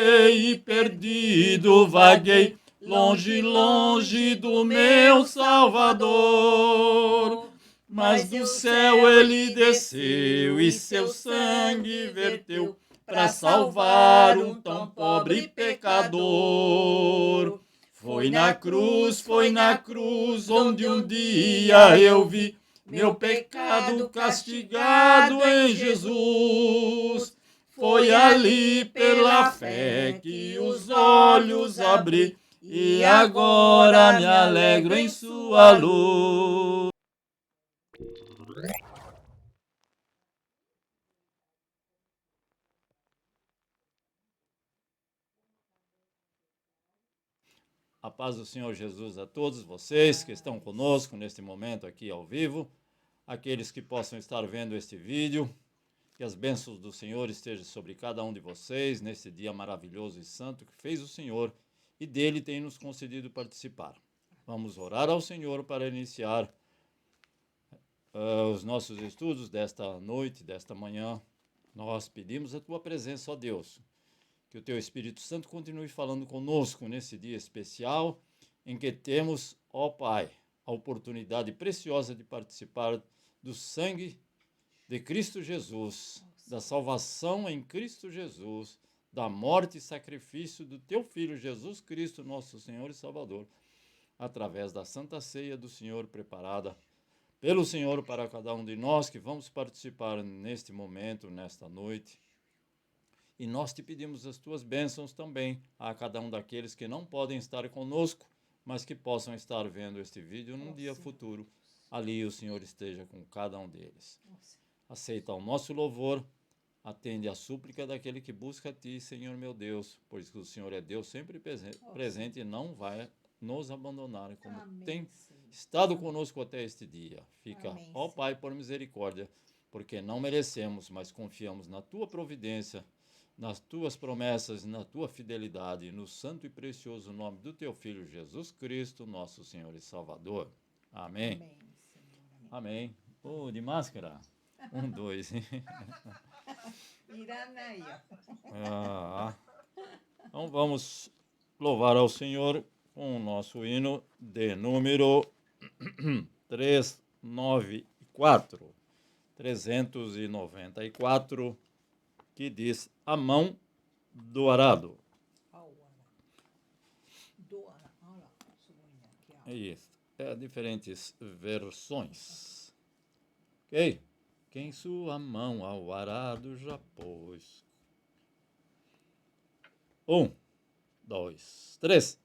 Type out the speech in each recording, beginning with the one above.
chorei e perdido vaguei, longe, longe do meu Salvador. Mas do céu ele desceu e seu sangue verteu para salvar um tão pobre pecador. Foi na cruz, onde um dia eu vi meu pecado castigado em Jesus. Foi ali pela fé que os olhos abri e agora me alegro em sua luz. A paz do Senhor Jesus a todos vocês que estão conosco neste momento aqui ao vivo, aqueles que possam estar vendo este vídeo, que as bênçãos do Senhor estejam sobre cada um de vocês nesse dia maravilhoso e santo que fez o Senhor e dele tem nos concedido participar. Vamos orar ao Senhor para iniciar os nossos estudos desta noite, desta manhã. Nós pedimos a tua presença, ó Deus, que o teu Espírito Santo continue falando conosco nesse dia especial em que temos, ó Pai, a oportunidade preciosa de participar do sangue de Cristo Jesus, da salvação em Cristo Jesus, da morte e sacrifício do teu Filho Jesus Cristo, nosso Senhor e Salvador, através da Santa Ceia do Senhor preparada pelo Senhor para cada um de nós que vamos participar neste momento, nesta noite. E nós te pedimos as tuas bênçãos também a cada um daqueles que não podem estar conosco, mas que possam estar vendo este vídeo num dia futuro. Ali o Senhor esteja com cada um deles. Aceita o nosso louvor, atende a súplica daquele que busca a ti, Senhor meu Deus, pois que o Senhor é Deus sempre presente e não vai nos abandonar, como tem estado conosco até este dia. Fica, ó Pai, por misericórdia, porque não merecemos, mas confiamos na tua providência, nas tuas promessas e na tua fidelidade, no santo e precioso nome do teu Filho Jesus Cristo, nosso Senhor e Salvador. Amém. Amém. Oh, de máscara? 1, 2. Então vamos louvar ao Senhor com o nosso hino de número 394. 394, que diz a mão do arado. É isso. É diferentes versões. Ok? Quem sua mão ao arado já pôs. 1, 2, 3.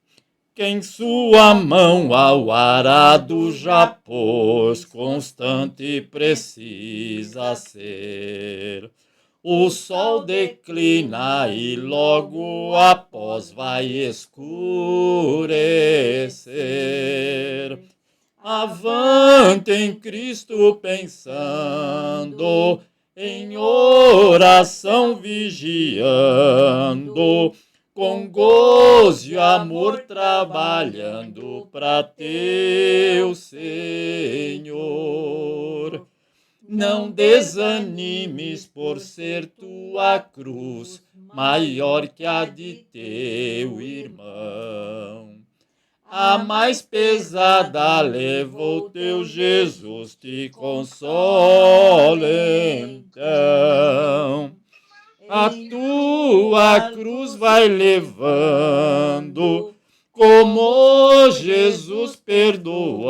Quem sua mão ao arado já pôs, constante precisa ser. O sol declina e logo após vai escurecer. Avante em Cristo pensando, em oração vigiando, com gozo e amor trabalhando para teu Senhor. Não desanimes por ser tua cruz maior que a de teu irmão. A mais pesada levou teu Jesus, te consola então. A tua cruz vai levando, como Jesus perdoando,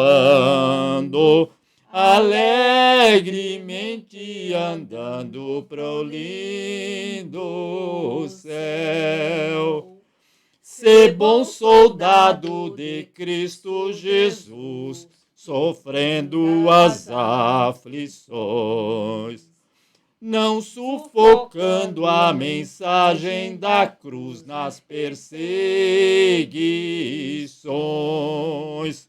alegremente andando pro lindo céu. Ser bom soldado de Cristo Jesus, sofrendo as aflições, não sufocando a mensagem da cruz nas perseguições.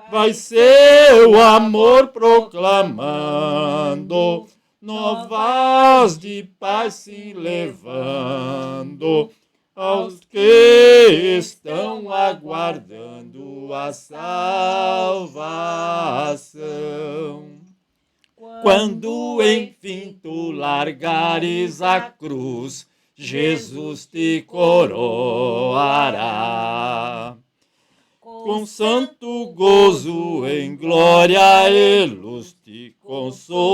Vai seu amor proclamando, novas de paz se levando, aos que estão aguardando a salvação. Quando enfim tu largares a cruz Jesus te coroará. Com santo gozo em glória ele te consolará.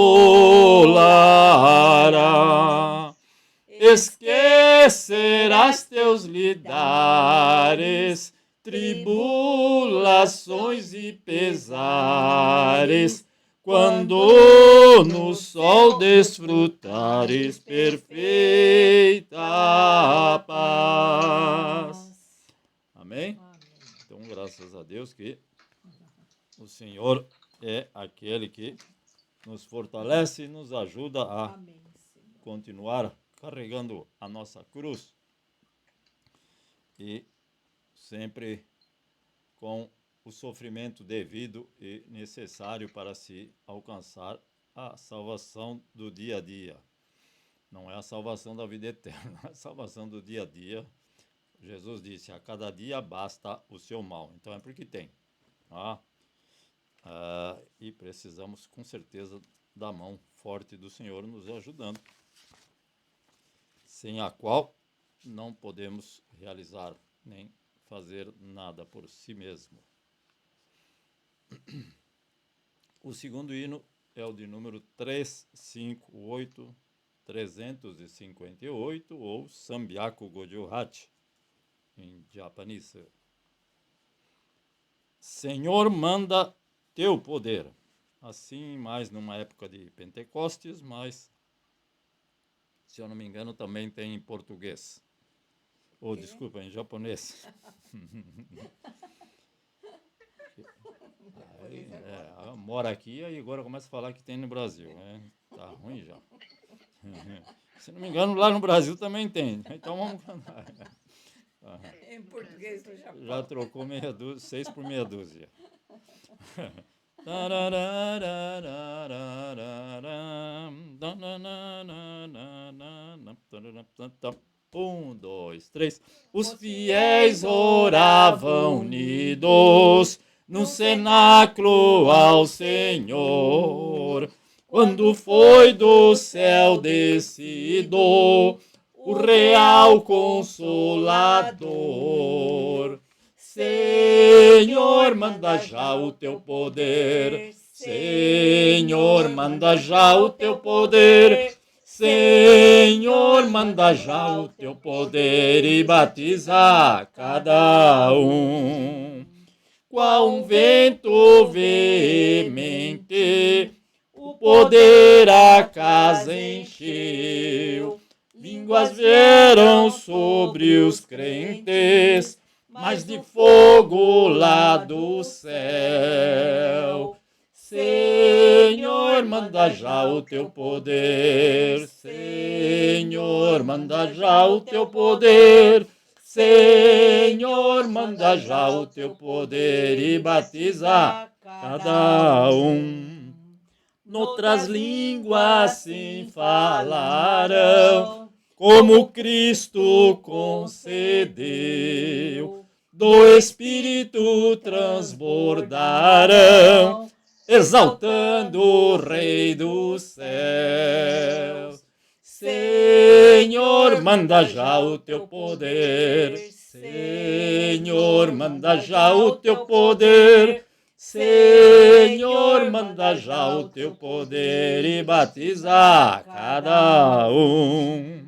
Esquecerás teus lidares, tribulações e pesares, quando no sol desfrutares perfeita paz. Amém? Então, graças a Deus que o Senhor é aquele que nos fortalece e nos ajuda a continuar carregando a nossa cruz e sempre com o sofrimento devido e necessário para se alcançar a salvação do dia a dia. Não é a salvação da vida eterna, é a salvação do dia a dia. Jesus disse, a cada dia basta o seu mal. Então é porque tem. E precisamos com certeza da mão forte do Senhor nos ajudando, sem a qual não podemos realizar nem fazer nada por si mesmo. O segundo hino é o de número 358 ou Sambyaku Gojo-hachi, em japonês. Senhor, manda teu poder. Assim, mais numa época de Pentecostes, mas, se eu não me engano, também tem em português. Desculpa, em japonês. Mora aqui e agora começa a falar que tem no Brasil. Tá ruim já. Se não me engano, lá no Brasil também tem. Então vamos cantar. Em português do Japão. Já trocou 6 por meia dúzia. 1, 2, 3. Os fiéis oravam unidos no cenáculo ao Senhor, quando foi do céu descido o real Consolador. Senhor, manda já o teu poder. Senhor, manda já o teu poder. Senhor, manda já o teu poder e batiza cada um. Qual um vento veemente, o poder a casa encheu. Línguas vieram sobre os crentes, mas de fogo lá do céu. Senhor, manda já o teu poder. Senhor, manda já o teu poder. Senhor, manda já o teu poder e batiza cada um. Noutras línguas sim falarão, como Cristo concedeu. Do Espírito transbordarão, exaltando o Rei dos céus. Senhor, manda já o teu poder. Senhor, manda já o teu poder. Senhor, manda já o teu poder e batiza cada um.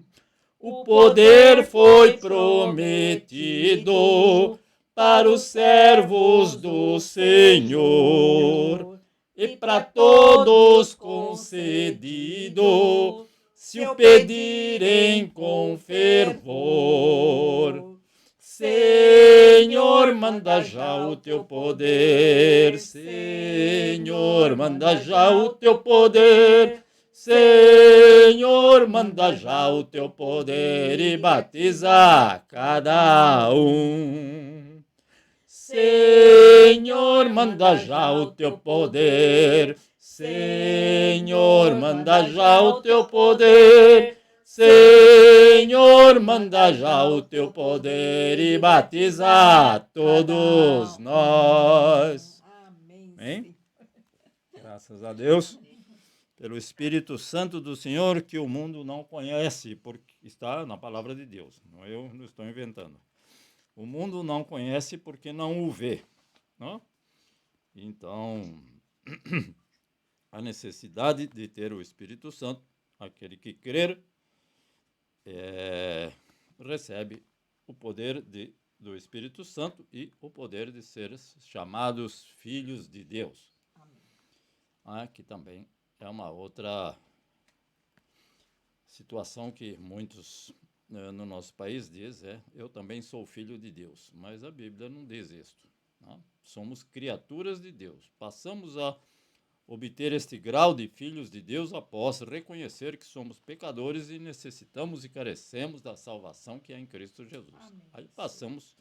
O poder foi prometido para os servos do Senhor e para todos concedido, se o pedirem com fervor. Senhor, manda já o teu poder. Senhor, manda já o teu poder. Senhor, manda já o teu poder e batiza cada um. Senhor, manda já o teu poder. Senhor, manda já o teu poder. Senhor, manda já o teu poder e batiza todos nós. Amém? Graças a Deus pelo Espírito Santo do Senhor, que o mundo não conhece, porque Está na palavra de Deus, eu não estou inventando. O mundo não conhece porque não o vê. Não? Então, a necessidade de ter o Espírito Santo, aquele que crer, recebe o poder do Espírito Santo e o poder de ser chamados filhos de Deus. Amém. Que também é uma outra situação que muitos no nosso país dizem, eu também sou filho de Deus, mas a Bíblia não diz isto. Não? Somos criaturas de Deus. Passamos a obter este grau de filhos de Deus após reconhecer que somos pecadores e necessitamos e carecemos da salvação que é em Cristo Jesus. Amém. Aí passamos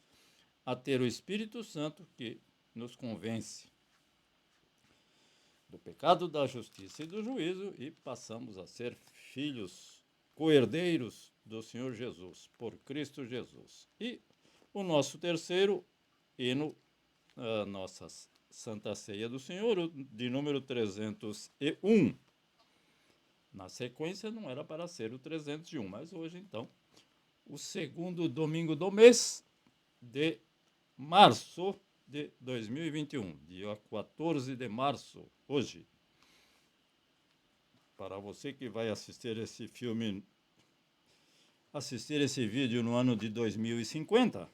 a ter o Espírito Santo que nos convence do pecado, da justiça e do juízo e passamos a ser filhos, co-herdeiros do Senhor Jesus, por Cristo Jesus. E o nosso terceiro hino, a nossa Santa Ceia do Senhor, de número 301. Na sequência não era para ser o 301, mas hoje então, o segundo domingo do mês de março de 2021, dia 14 de março, hoje. Para você que vai assistir esse filme, assistir esse vídeo no ano de 2050,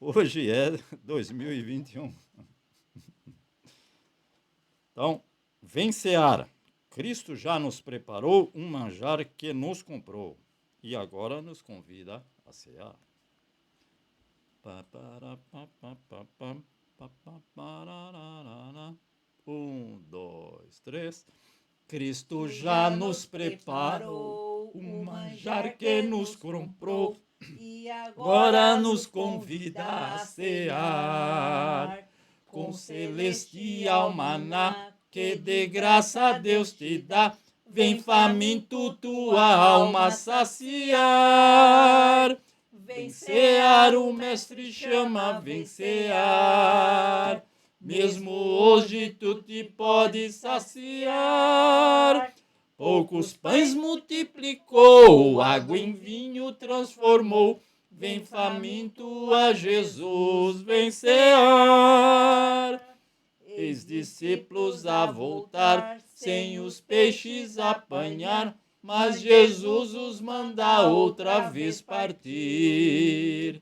hoje é 2021. Então, vem cear. Cristo já nos preparou um manjar que nos comprou e agora nos convida a cear. 1, 2, 3. Cristo já nos preparou um manjar que nos comprou e agora nos convida a cear. Com celestial maná que de graça Deus te dá, vem faminto tua alma saciar. Vem cear, o mestre chama, vem cear. Mesmo hoje tu te podes saciar. Poucos pães multiplicou, água em vinho transformou. Vem faminto a Jesus, vem cear. Eis discípulos a voltar, sem os peixes apanhar, mas Jesus os manda outra vez partir.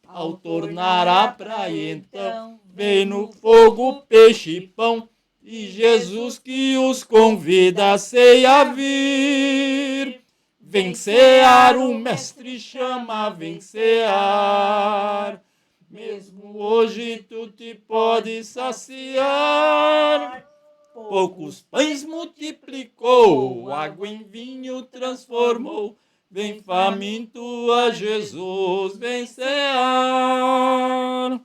Ao tornar à praia então, vem no fogo peixe e pão, e Jesus que os convida a ceia vir. Vem cear, o mestre chama, vem cear. Mesmo hoje tu te podes saciar. Poucos pães multiplicou, água em vinho transformou. Vem faminto a Jesus, vem cear.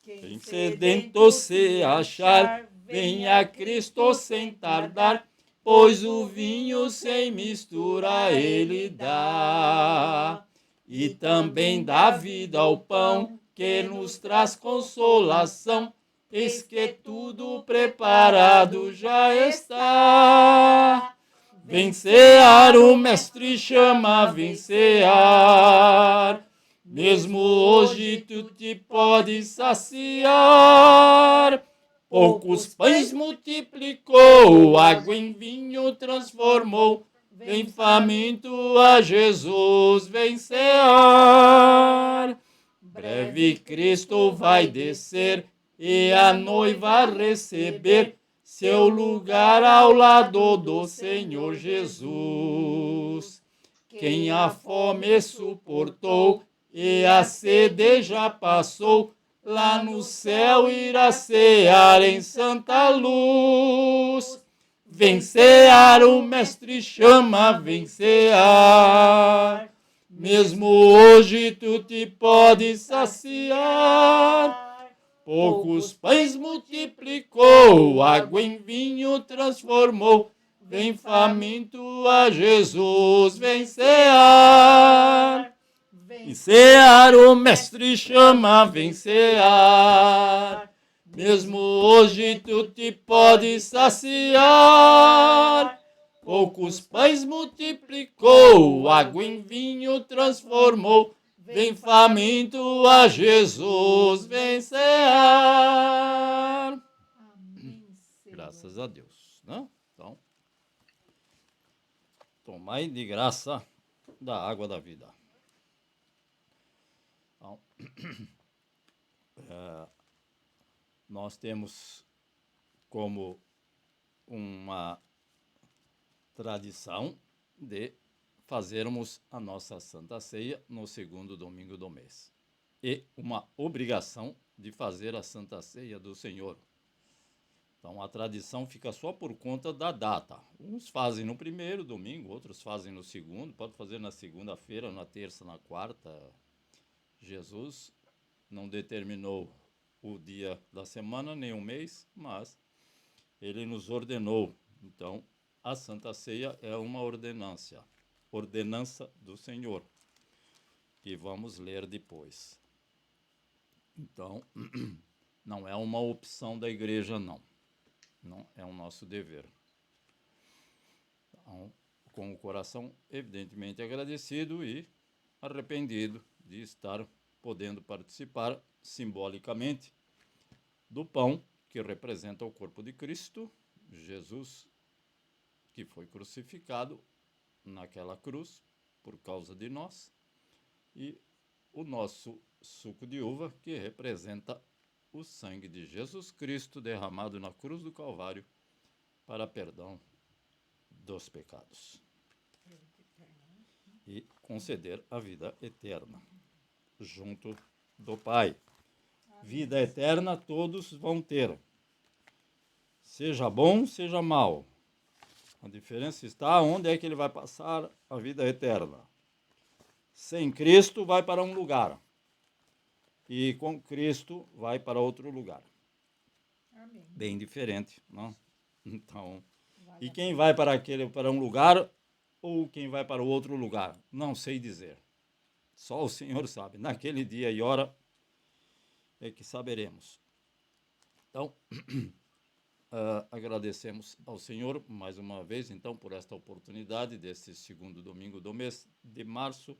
Quem sedento se achar, vem a Cristo sem tardar, pois o vinho sem mistura ele dá. E também dá vida ao pão, que nos traz consolação, eis que tudo preparado já está. Vem cear, o mestre chama, vem cear. Mesmo hoje tu te podes saciar. Poucos pães multiplicou, água em vinho transformou. Vem faminto a Jesus, vem cear. Breve Cristo vai descer e a noiva receber seu lugar ao lado do Senhor Jesus. Quem a fome suportou e a sede já passou, lá no céu irá cear em santa luz. Vem cear, o mestre chama, vem cear. Mesmo hoje tu te podes saciar. Poucos pães multiplicou, água em vinho transformou. Vem faminto a Jesus, vem cear. Vem cear, o mestre chama, vem cear. Mesmo hoje tu te podes saciar. poucos pães multiplicou, água em vinho transformou. Vem faminto a Jesus, vem cear. Amém, Senhor. Graças a Deus, né? Então, tomai de graça da água da vida. Então, nós temos como uma tradição de fazermos a nossa Santa Ceia no segundo domingo do mês. E uma obrigação de fazer a Santa Ceia do Senhor. Então a tradição fica só por conta da data. Uns fazem no primeiro domingo, outros fazem no segundo, pode fazer na segunda-feira, na terça, na quarta. Jesus não determinou o dia da semana, nem o mês, mas ele nos ordenou. Então, a Santa Ceia é uma ordenança do Senhor, que vamos ler depois. Então, não é uma opção da igreja, não. Não é o nosso dever. Então, com o coração evidentemente agradecido e arrependido de estar podendo participar simbolicamente do pão que representa o corpo de Cristo, Jesus, que foi crucificado naquela cruz por causa de nós, e o nosso suco de uva, que representa o sangue de Jesus Cristo derramado na cruz do Calvário para perdão dos pecados e conceder a vida eterna junto do Pai. Vida eterna todos vão ter, seja bom, seja mal. A diferença está onde é que ele vai passar a vida eterna. Sem Cristo vai para um lugar, e com Cristo vai para outro lugar. Amém. Bem diferente, não? Então, e quem vai para um lugar ou quem vai para o outro lugar? Não sei dizer. Só o Senhor sabe. Naquele dia e hora é que saberemos. Então, agradecemos ao Senhor mais uma vez, então, por esta oportunidade desse segundo domingo do mês de março,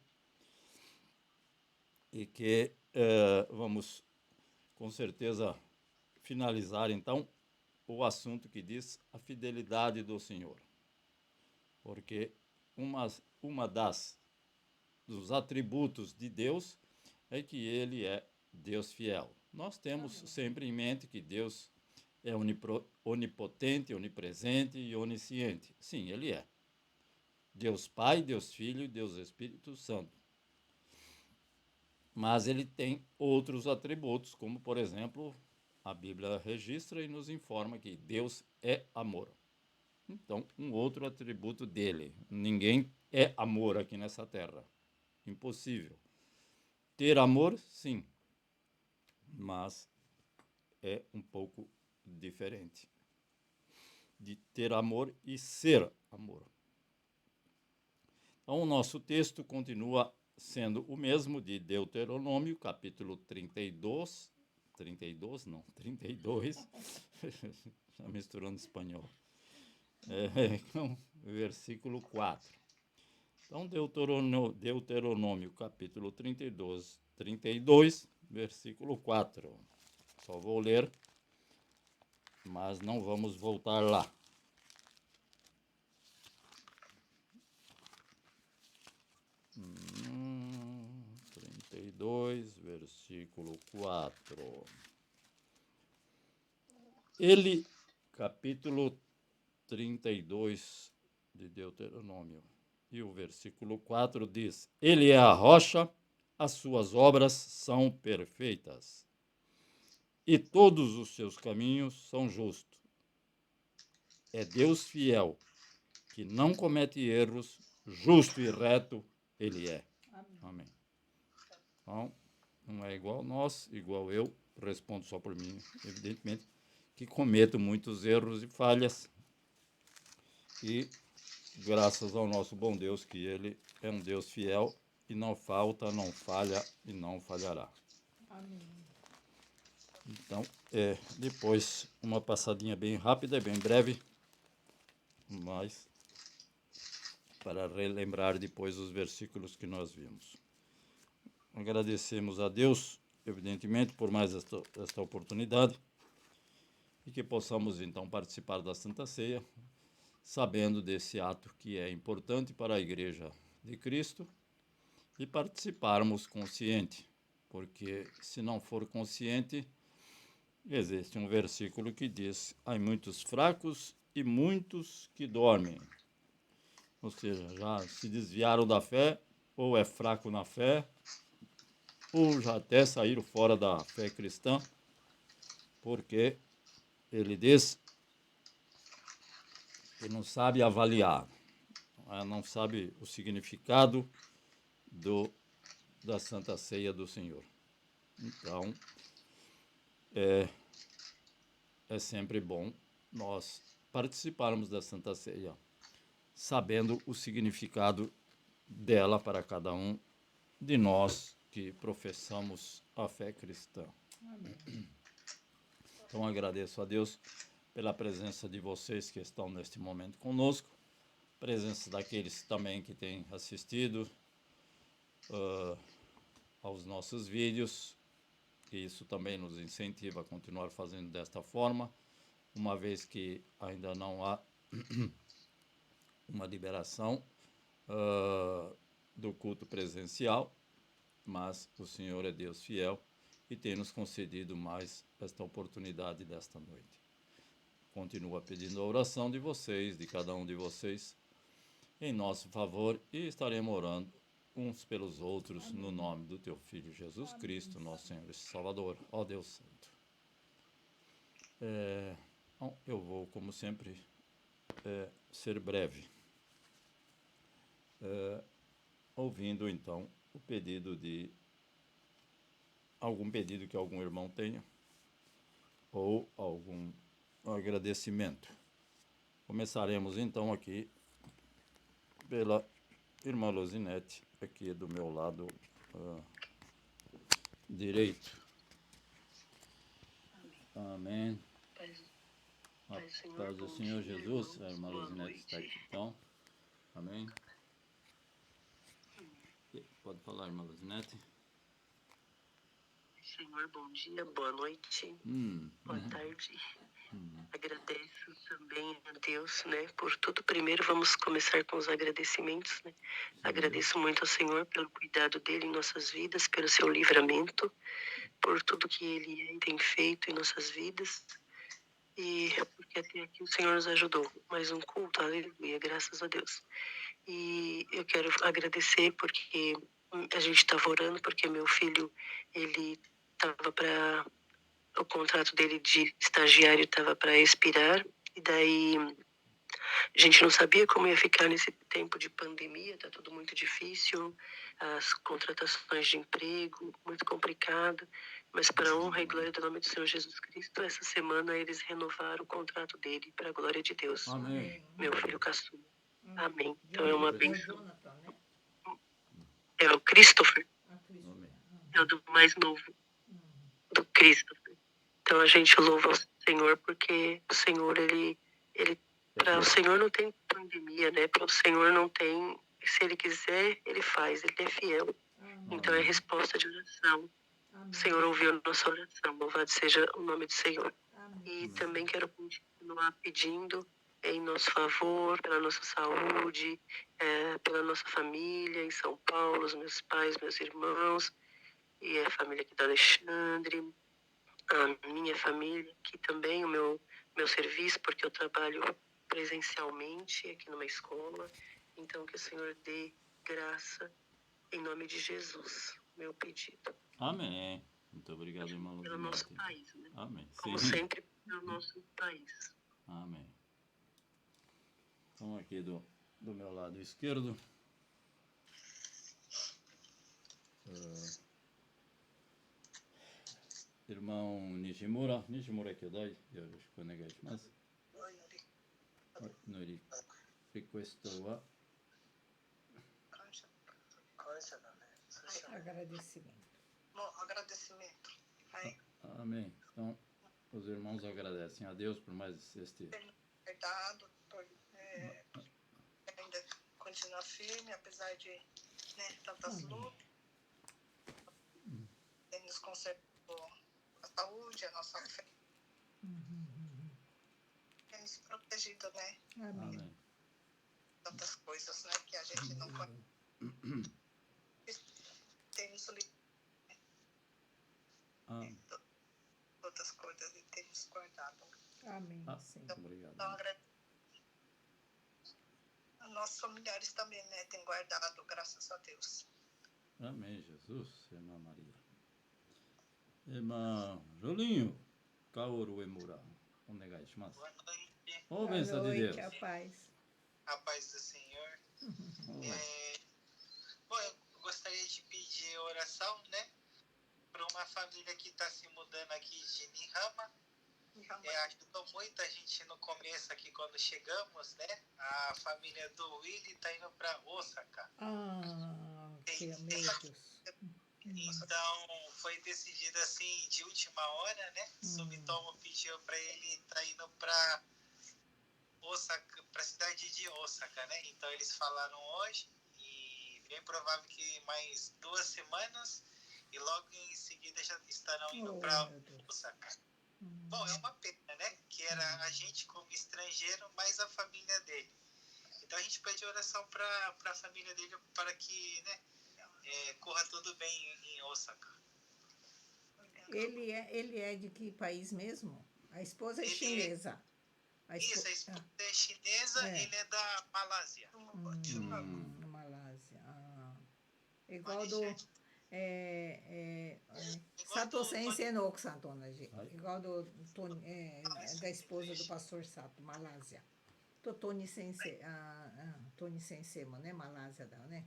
e que vamos, com certeza, finalizar, então, o assunto que diz a fidelidade do Senhor. Porque uma dos atributos de Deus é que ele é Deus fiel. Nós temos sempre em mente que Deus é onipotente, onipresente e onisciente. Sim, ele é. Deus Pai, Deus Filho e Deus Espírito Santo. Mas ele tem outros atributos, como, por exemplo, a Bíblia registra e nos informa que Deus é amor. Então, um outro atributo dele. Ninguém é amor aqui nessa terra. Impossível. Ter amor, sim, mas é um pouco diferente de ter amor e ser amor. Então, o nosso texto continua sendo o mesmo de Deuteronômio, capítulo 32, já misturando espanhol, versículo 4. Então, Deuteronômio, capítulo 32, versículo 4. Só vou ler, mas não vamos voltar lá. Hum, 32, versículo 4. Ele, capítulo 32 de Deuteronômio, e o versículo 4 diz: Ele é a rocha, as suas obras são perfeitas, e todos os seus caminhos são justos. É Deus fiel, que não comete erros, justo e reto ele é. Amém. Então, não é igual nós, igual eu, respondo só por mim, evidentemente, que cometo muitos erros e falhas, e graças ao nosso bom Deus, que ele é um Deus fiel e não falta, não falha e não falhará. Amém. Então, depois uma passadinha bem rápida, bem breve, mas para relembrar depois os versículos que nós vimos. Agradecemos a Deus, evidentemente, por mais esta oportunidade e que possamos, então, participar da Santa Ceia, sabendo desse ato que é importante para a Igreja de Cristo e participarmos consciente, porque se não for consciente, existe um versículo que diz: há muitos fracos e muitos que dormem. Ou seja, já se desviaram da fé, ou é fraco na fé, ou já até saíram fora da fé cristã, porque ele diz que não sabe avaliar, não sabe o significado da Santa Ceia do Senhor. Então, é sempre bom nós participarmos da Santa Ceia, sabendo o significado dela para cada um de nós que professamos a fé cristã. Amém. Então, agradeço a Deus pela presença de vocês que estão neste momento conosco, presença daqueles também que têm assistido aos nossos vídeos, que isso também nos incentiva a continuar fazendo desta forma, uma vez que ainda não há uma liberação do culto presencial, mas o Senhor é Deus fiel e tem nos concedido mais esta oportunidade desta noite. Continua pedindo a oração de vocês, de cada um de vocês, em nosso favor, e estaremos orando uns pelos outros, no nome do teu Filho Jesus Cristo, nosso Senhor e Salvador, ó Deus Santo. Eu vou, como sempre, ser breve, ouvindo então o pedido de algum pedido que algum irmão tenha, ou algum agradecimento. Começaremos então aqui pela irmã Luzinete, aqui do meu lado direito. Amém. A paz do Senhor Jesus. A irmã Luzinete está aqui então. Amém. Pode falar, irmã Luzinete. Senhor, bom dia, boa noite, boa tarde. Agradeço também a Deus, né, por tudo. Primeiro vamos começar com os agradecimentos, né? Agradeço muito ao Senhor pelo cuidado dele em nossas vidas, pelo seu livramento, por tudo que ele tem feito em nossas vidas. E porque até aqui o Senhor nos ajudou. Mais um culto, aleluia, graças a Deus. E eu quero agradecer porque a gente estava orando, porque meu filho, ele estava para... O contrato dele de estagiário estava para expirar. E daí a gente não sabia como ia ficar nesse tempo de pandemia, tá tudo muito difícil, as contratações de emprego, muito complicado, mas para a honra e glória do nome do Senhor Jesus Cristo, essa semana eles renovaram o contrato dele, para a glória de Deus. Amém. Meu filho caçula. Amém. Então é uma É o bênção. Jonathan, né? É o Christopher, A Cristina. é o do mais novo, do Christopher. Então a gente louva o Senhor, porque o Senhor, ele para o Senhor não tem pandemia, né? Para o Senhor não tem, se ele quiser, ele faz, ele é fiel. Então é resposta de oração. Amém. O Senhor ouviu a nossa oração, louvado seja o nome do Senhor. Amém. E também quero continuar pedindo em nosso favor, pela nossa saúde, pela nossa família em São Paulo, os meus pais, meus irmãos, e a família aqui do Alexandre, a minha família, que também o meu serviço, porque eu trabalho presencialmente aqui numa escola. Então, que o Senhor dê graça em nome de Jesus, meu pedido. Amém. Muito obrigado, irmã Pelo nosso Luzinete. país, né? Amém. Como Sim. sempre, pelo nosso país. Amém. Então, aqui do meu lado esquerdo, irmão Nishimura Kyodai, yoroshiku onegai shimasu. Nori request wa Agradecimento. Agradecimento. amém. Então, os irmãos agradecem a Deus por mais este Cuidado, por ainda continua firme, apesar de, né, tantas lutas. Ele nos conservou a saúde, a nossa fé. Tem nos protegido, né? Amém. Tantas coisas, né, que a gente não conhece. Tem nos Amém. outras coisas e tem nos guardado. Amém. Ah, Sim. Obrigado. Então, nossos familiares também, né, têm guardado, graças a Deus. Amém, Jesus, irmã Maria. Irmã Julinho, Kaoru Emura, onegai shimasu. Boa noite, Ô, Boa bênção de noite, Deus. a paz. a paz do Senhor. Olá. Bom, eu gostaria de pedir oração, né, para uma família que está se mudando aqui de Nihama. Ajudou muito a gente no começo aqui quando chegamos, né? A família do Willy está indo para Osaka. Meu Deus. Então foi decidido assim de última hora, né? Sumitomo pediu para ele estar indo para Osaka, para a cidade de Osaka, né? Então eles falaram hoje e bem provável que mais 2 semanas e logo em seguida já estarão indo para Osaka. Bom, é uma pena, né? Que era a gente como estrangeiro, mais a família dele. Então a gente pede oração para a família dele para que, né, corra tudo bem em Osaka. Ele é de que país mesmo? A esposa é chinesa. Isso, a esposa é chinesa, ele é da Malásia. Malásia. Igual do... Sato Sensei no Okusanと同じ。Igual da esposa do pastor Sato, Malásia. Tony Sensei, Tony Sensei もね、マラーシアだよね。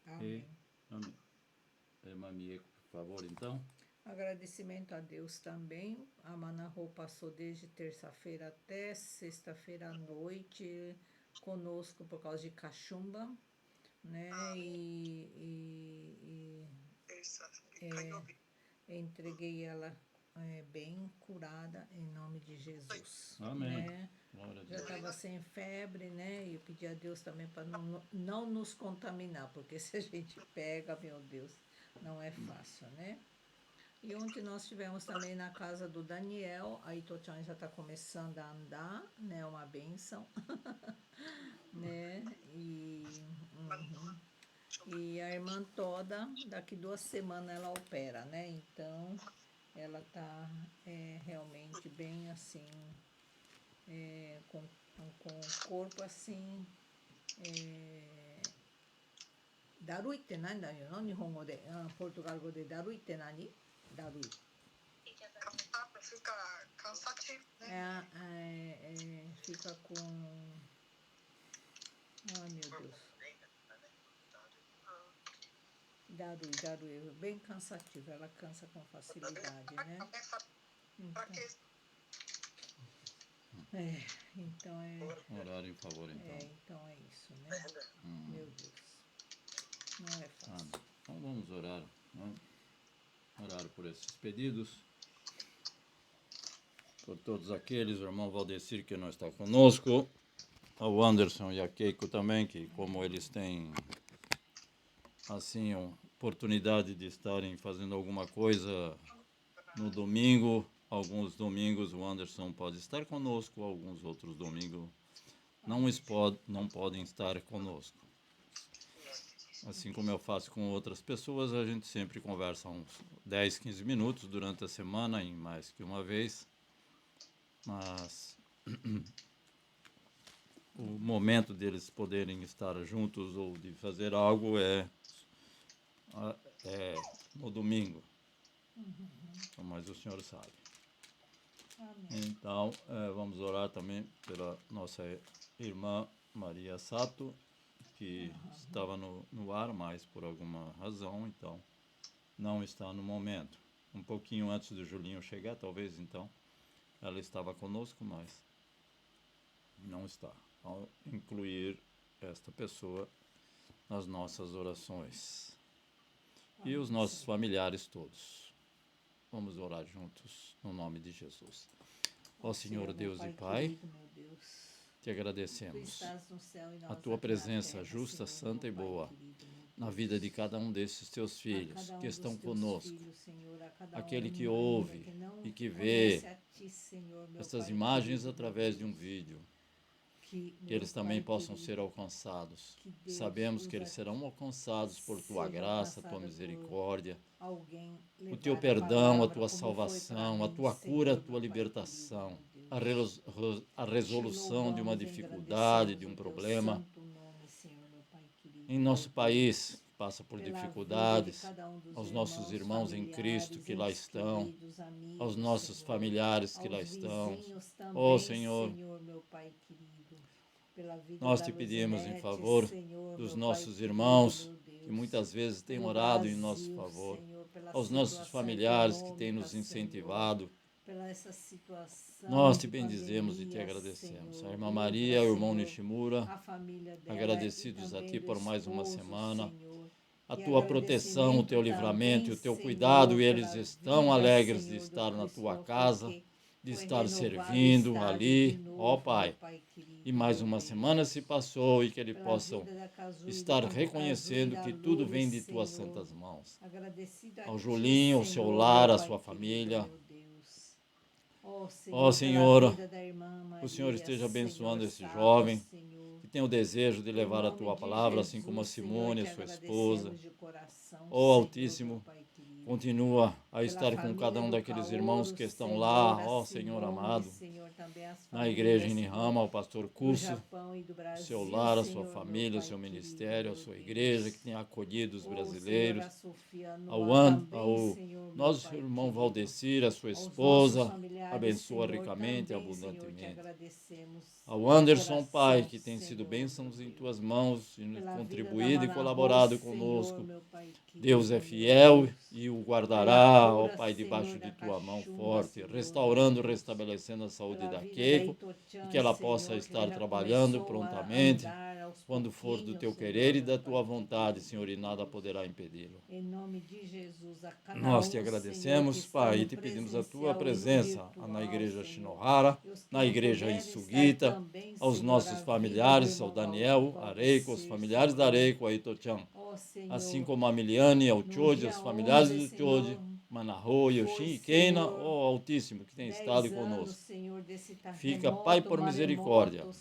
Amém. Amém. Irmã Mieko, por favor, então. Agradecimento a Deus também. A Manahô passou desde terça-feira até sexta-feira à noite conosco por causa de cachumba, né? Entreguei ela bem curada em nome de Jesus. Amém. Né? Já estava sem febre, né? E eu pedi a Deus também para não nos contaminar, porque se a gente pega, meu Deus, não é fácil, né? E ontem nós estivemos também na casa do Daniel, a Ito-chan já está começando a andar, né? Uma bênção, né? E a irmã toda, daqui 2 semanas ela opera, né? Então, ela está realmente bem assim, com o corpo assim, darui って何だよの日本語で、ポルトガル語でdarui って何？ darui. Fica cansativo, né? Fica com... Ai, meu Deus. Darui, bem cansativo. Ela cansa com facilidade, né? Então Orar em favor, então. Então é isso, né? Meu Deus. Não é fácil. Então vamos orar, né? Orar por esses pedidos. Por todos aqueles, o irmão Valdecir que não está conosco, ao Anderson e a Keiko também, que como eles têm assim oportunidade de estarem fazendo alguma coisa no domingo, alguns domingos o Anderson pode estar conosco, alguns outros domingos não podem estar conosco. Assim como eu faço com outras pessoas, a gente sempre conversa uns 10, 15 minutos durante a semana, em mais que uma vez. Mas o momento deles poderem estar juntos ou de fazer algo é no domingo. Mas o senhor sabe. Então, vamos orar também pela nossa irmã Maria Sato, que estava no ar, mas por alguma razão, então, não está no momento. Um pouquinho antes do Julinho chegar, talvez, então, ela estava conosco, mas não está. Ao incluir esta pessoa nas nossas orações. E os nossos familiares todos. Vamos orar juntos, no nome de Jesus. Ó Senhor Deus e Pai, querido, meu Deus. te Tu agradecemos estás no céu e nós a tua aqui na presença terra, justa, Senhor, santa e meu Pai boa querido, meu na Deus. vida de cada um desses teus A filhos cada que um dos estão teus conosco, filhos, Senhor, a cada aquele um que ainda ouve que não e que conhece vê a Ti, Senhor, meu estas Pai imagens querido, meu através de um Deus. vídeo, Que, que meu eles também Pai possam querido, ser alcançados. que Deus Sabemos os que eles serão alcançados por tua seja graça, tua alcançada por misericórdia, alguém o teu levar a perdão, a palavra, tua como foi para salvação, a mim, tua cura, a Senhor, tua meu Pai querido, libertação, meu a, Deus. a Te resolução de uma louvamos e dificuldade, de engrandecemos um o teu problema santo nome, Senhor, meu Pai querido, em meu nosso país, Deus. que passa por Pela vida de dificuldades, cada um dos aos nossos irmãos em Cristo familiares, que lá entes estão, queridos, aos amigos, nossos Senhor, familiares que lá aos estão. vizinhos Ó também, Senhor, Senhor, meu Pai querido. Pela vida nós da te pedimos em Luzinete, favor Senhor, dos meu Pai nossos querido, irmãos meu que Deus. muitas vezes têm Pelo orado em nosso Brasil, favor, Senhor, pela aos nossos situação familiares que têm econômica, nos Senhor, incentivado. pela essa situação Nós te de bendizemos e te pandemia, agradecemos. A Senhor. irmã Livra, Maria, o irmão Senhor, Nishimura, a família dela e agradecidos a também ti do por mais uma esposo, semana. Senhor. A E tua proteção, o agradecimento teu livramento e também, o teu Senhor, cuidado, e eles pela estão vida, alegres de Senhor, do estar na tua Christopher, casa, que de foi estar renovado o servindo estágio de ali, ó novo, meu Pai. Pai querido, E mais meu uma semana se Deus. passou e que eles Pela possam vida da Cazu e do estar irmão Cazu e reconhecendo da que tudo Lourdes, vem de tuas Senhor. santas mãos. Agradecido a Ao Ti, Julinho, ao seu Senhor, lar, meu à Pai sua querido, família. meu Deus. Ó Ó Senhor, pela Senhor, vida da irmã que o Senhor Maria, esteja Senhor, abençoando esse salva, jovem, Senhor. que tem o desejo de Em levar a nome tua de palavra, assim como a Jesus, Senhor, Simone, te a sua esposa. agradecemos de coração, Ó Senhor, meu Altíssimo, Pai querido. continua a Pela estar com cada família um do daqueles irmãos Kaoru, que estão Senhor, lá, a ó Senhor Simone, amado, Senhor, também as na igreja famílias, em Senhor, Nihama, ao pastor do Curso, Japão e do o seu Brasil, lar, a sua Senhor, meu família, o Pai seu querido, ministério, a meu sua igreja, que Deus. tem acolhido os Oh, Senhor, a brasileiros, Sofia ao, Noah também, ao Senhor, meu nosso Pai irmão querido. Valdecir, a sua Aos nossos esposa, familiares, abençoa Senhor, ricamente e também, Senhor, te abundantemente. agradecemos Ao de Anderson, Pai, coração, que tem sido Senhor, meu bênçãos em Deus. tuas mãos, e Pela vida da contribuído e Mana Rose, colaborado Senhor, conosco. meu Pai Deus é querido, meu fiel Deus. e o Pela guardará, ó cura, Pai, Senhor, debaixo da de tua mão Cachumba, forte, Senhor, meu restaurando, Deus. restabelecendo a saúde Pela da vida da Keiko, e que Itochan, ela possa Senhor, que ela estar já trabalhando começou a prontamente, andar aos quando for do pouquinhos, teu Senhor, querer e meu da Pai tua vontade, querido, Senhor, meu e nada Deus. poderá impedi-lo. Em nome de Jesus, a cada Nós te um, Senhor, que agradecemos, está Pai, e no te pedimos a tua presencial e no presença na virtual, igreja Senhor. Shinohara, E os que na não igreja em puderem estar Sugita, também, aos Senhor, nossos a vida do familiares, ao irmão Daniel, Areiko, os Valdecir, familiares da Senhor. Areiko, a Itochan, Ó, assim Senhor, como a Miliane, ao no Choji, os dia familiares 11, do Choji, Senhor, Manaho, foi, Yoshin e Keina, Senhor, ó Altíssimo, que tem estado 10 anos, conosco. Senhor, desse Fica, Pai, terremoto, por misericórdia, maremoto,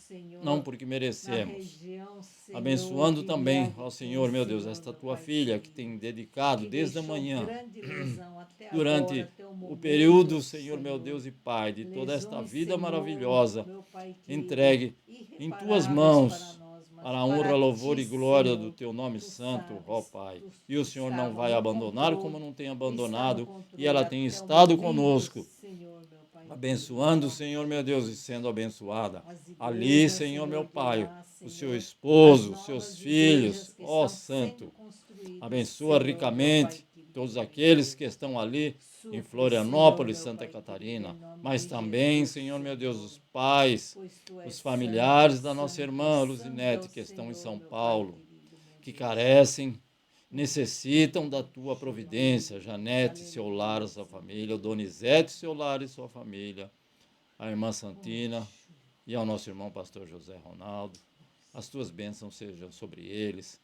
não Senhor, porque na merecemos, região, Senhor, abençoando de também, ó Yangtze, Senhor, meu Deus, Senhor, esta meu tua Pai filha, que querido, tem dedicado que desde a deixou manhã, grande lesão até agora, durante até o o momento, período, Senhor, meu Senhor. Deus e Pai, de toda esta Lesões, vida Senhor, maravilhosa, meu Pai querido, entregue em tuas irreparáveis para mãos, nós, mas para a honra, para louvor ti, e glória do Senhor, teu nome tu santo, ó sabes, Pai. tu E o Senhor não estava vai no abandonar como controle, não tem está no abandonado, e controle ela tem até o estado momento, conosco, Senhor, meu Pai abençoando, querido. Senhor, meu Deus, e sendo abençoada. As Ali, igrejas, Senhor, meu Senhor, de Pai, lá, o seu Senhor, as esposo, os seus novas igrejas filhos, que ó estão sendo Santo, construídas, abençoa Senhor, meu Pai ricamente querido, todos meu aqueles que Deus. estão ali em Supre, Senhor, Florianópolis, meu Santa Pai querido, em Catarina, nome mas de também, Jesus, Senhor, meu Deus, Senhor, os pais, pois Tu és os santo, familiares da nossa santo, irmã santo é o Luzinete, que estão em Senhor, São meu Pai Paulo, querido, meu que Deus. carecem, Em necessitam da tua providência. nome de Jesus, Janete, seu lar, aleluia, sua Senhor. família, o Donizete, seu lar e sua família, a irmã Santina e ao nosso irmão pastor José Ronaldo. As tuas bênçãos sejam sobre eles,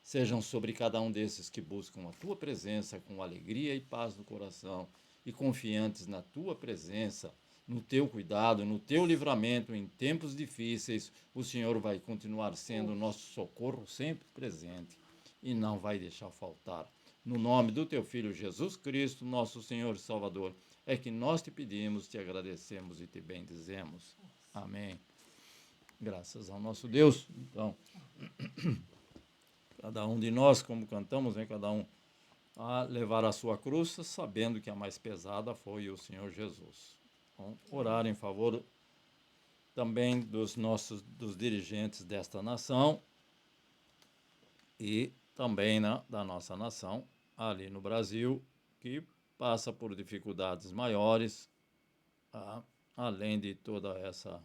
sejam sobre cada um desses que buscam a tua presença com alegria e paz no coração e confiantes na tua presença, no teu cuidado, no teu livramento em tempos difíceis. O Senhor vai continuar sendo o nosso socorro sempre presente e não vai deixar faltar. No nome do teu Filho Jesus Cristo, nosso Senhor e Salvador, é que nós te pedimos, te agradecemos e te bendizemos. Amém. Graças ao nosso Deus. Então, cada um de nós, como cantamos, né, cada um a levar a sua cruz, sabendo que a mais pesada foi o Senhor Jesus. Então, orar em favor também dos dirigentes desta nação e também da nossa nação, ali no Brasil, que passa por dificuldades maiores, além de toda essa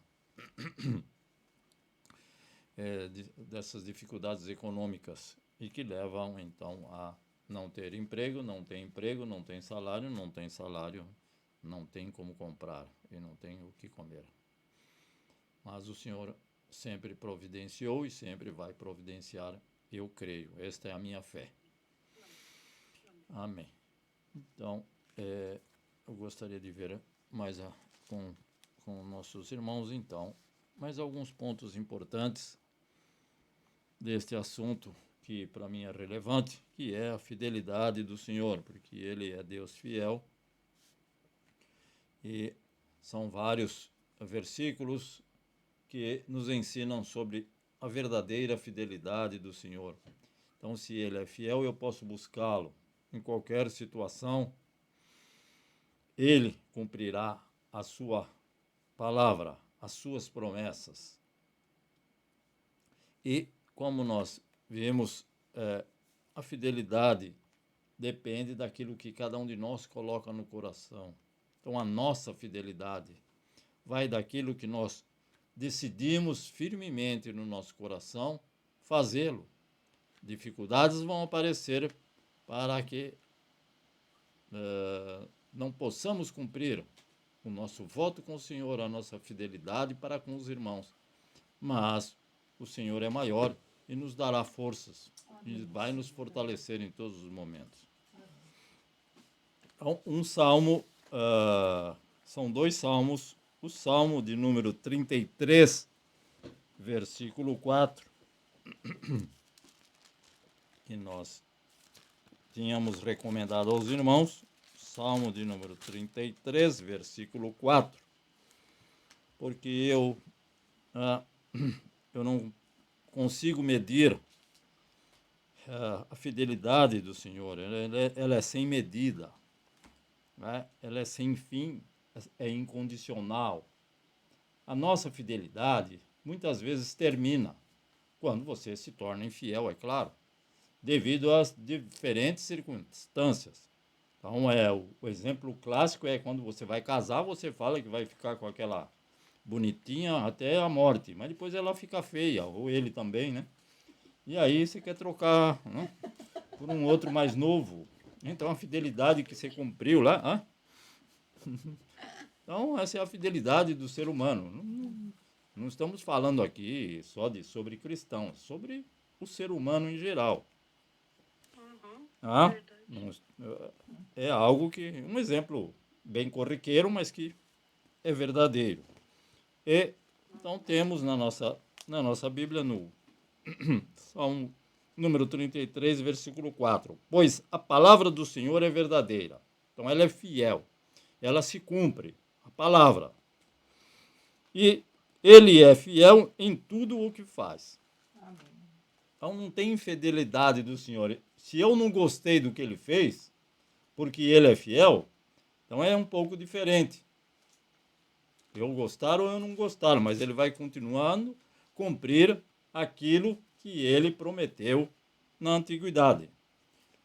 dessas dificuldades econômicas e que levam então a não ter emprego, não tem emprego, não tem salário, não tem como comprar e não tem o que comer. Mas o Senhor sempre providenciou e sempre vai providenciar, eu creio. Esta é a minha fé. Amém. Então, eu gostaria de ver mais com nossos irmãos, então, mais alguns pontos importantes deste assunto que para mim é relevante, que é a fidelidade do Senhor, porque Ele é Deus fiel. E são vários versículos que nos ensinam sobre a verdadeira fidelidade do Senhor. Então, se Ele é fiel, eu posso buscá-lo em qualquer situação. Ele cumprirá a sua palavra, as suas promessas. E, como nós vimos, a fidelidade depende daquilo que cada um de nós coloca no coração. Então, a nossa fidelidade vai daquilo que nós decidimos firmemente no nosso coração fazê-lo. Dificuldades vão aparecer para que não possamos cumprir o nosso voto com o Senhor, a nossa fidelidade para com os irmãos. Mas o Senhor é maior e nos dará forças e vai nos fortalecer em todos os momentos. Então, são 2 salmos. O salmo de número 33, versículo 4, que nós tínhamos recomendado aos irmãos. Salmo de número 33, versículo 4. Porque eu não consigo medir a fidelidade do Senhor. Ela é sem medida, né? Ela é sem fim, é incondicional. A nossa fidelidade muitas vezes termina quando você se torna infiel, é claro, devido às diferentes circunstâncias. Então, o exemplo clássico é quando você vai casar, você fala que vai ficar com aquela bonitinha até a morte, mas depois ela fica feia, ou ele também, né? E aí você quer trocar, né, por um outro mais novo. Então, a fidelidade que você cumpriu lá... Então, essa é a fidelidade do ser humano. Não estamos falando aqui só sobre cristãos, sobre o ser humano em geral. É algo que, um exemplo bem corriqueiro, mas que é verdadeiro. E então temos na nossa Bíblia, no Salmo número 33, versículo 4. Pois a palavra do Senhor é verdadeira. Então ela é fiel, ela se cumpre, a palavra. E ele é fiel em tudo o que faz. Amém. Então não tem infidelidade do Senhor. Se eu não gostei do que ele fez, porque ele é fiel, então é um pouco diferente. Eu gostar ou eu não gostar, mas ele vai continuando cumprir aquilo que ele prometeu na antiguidade.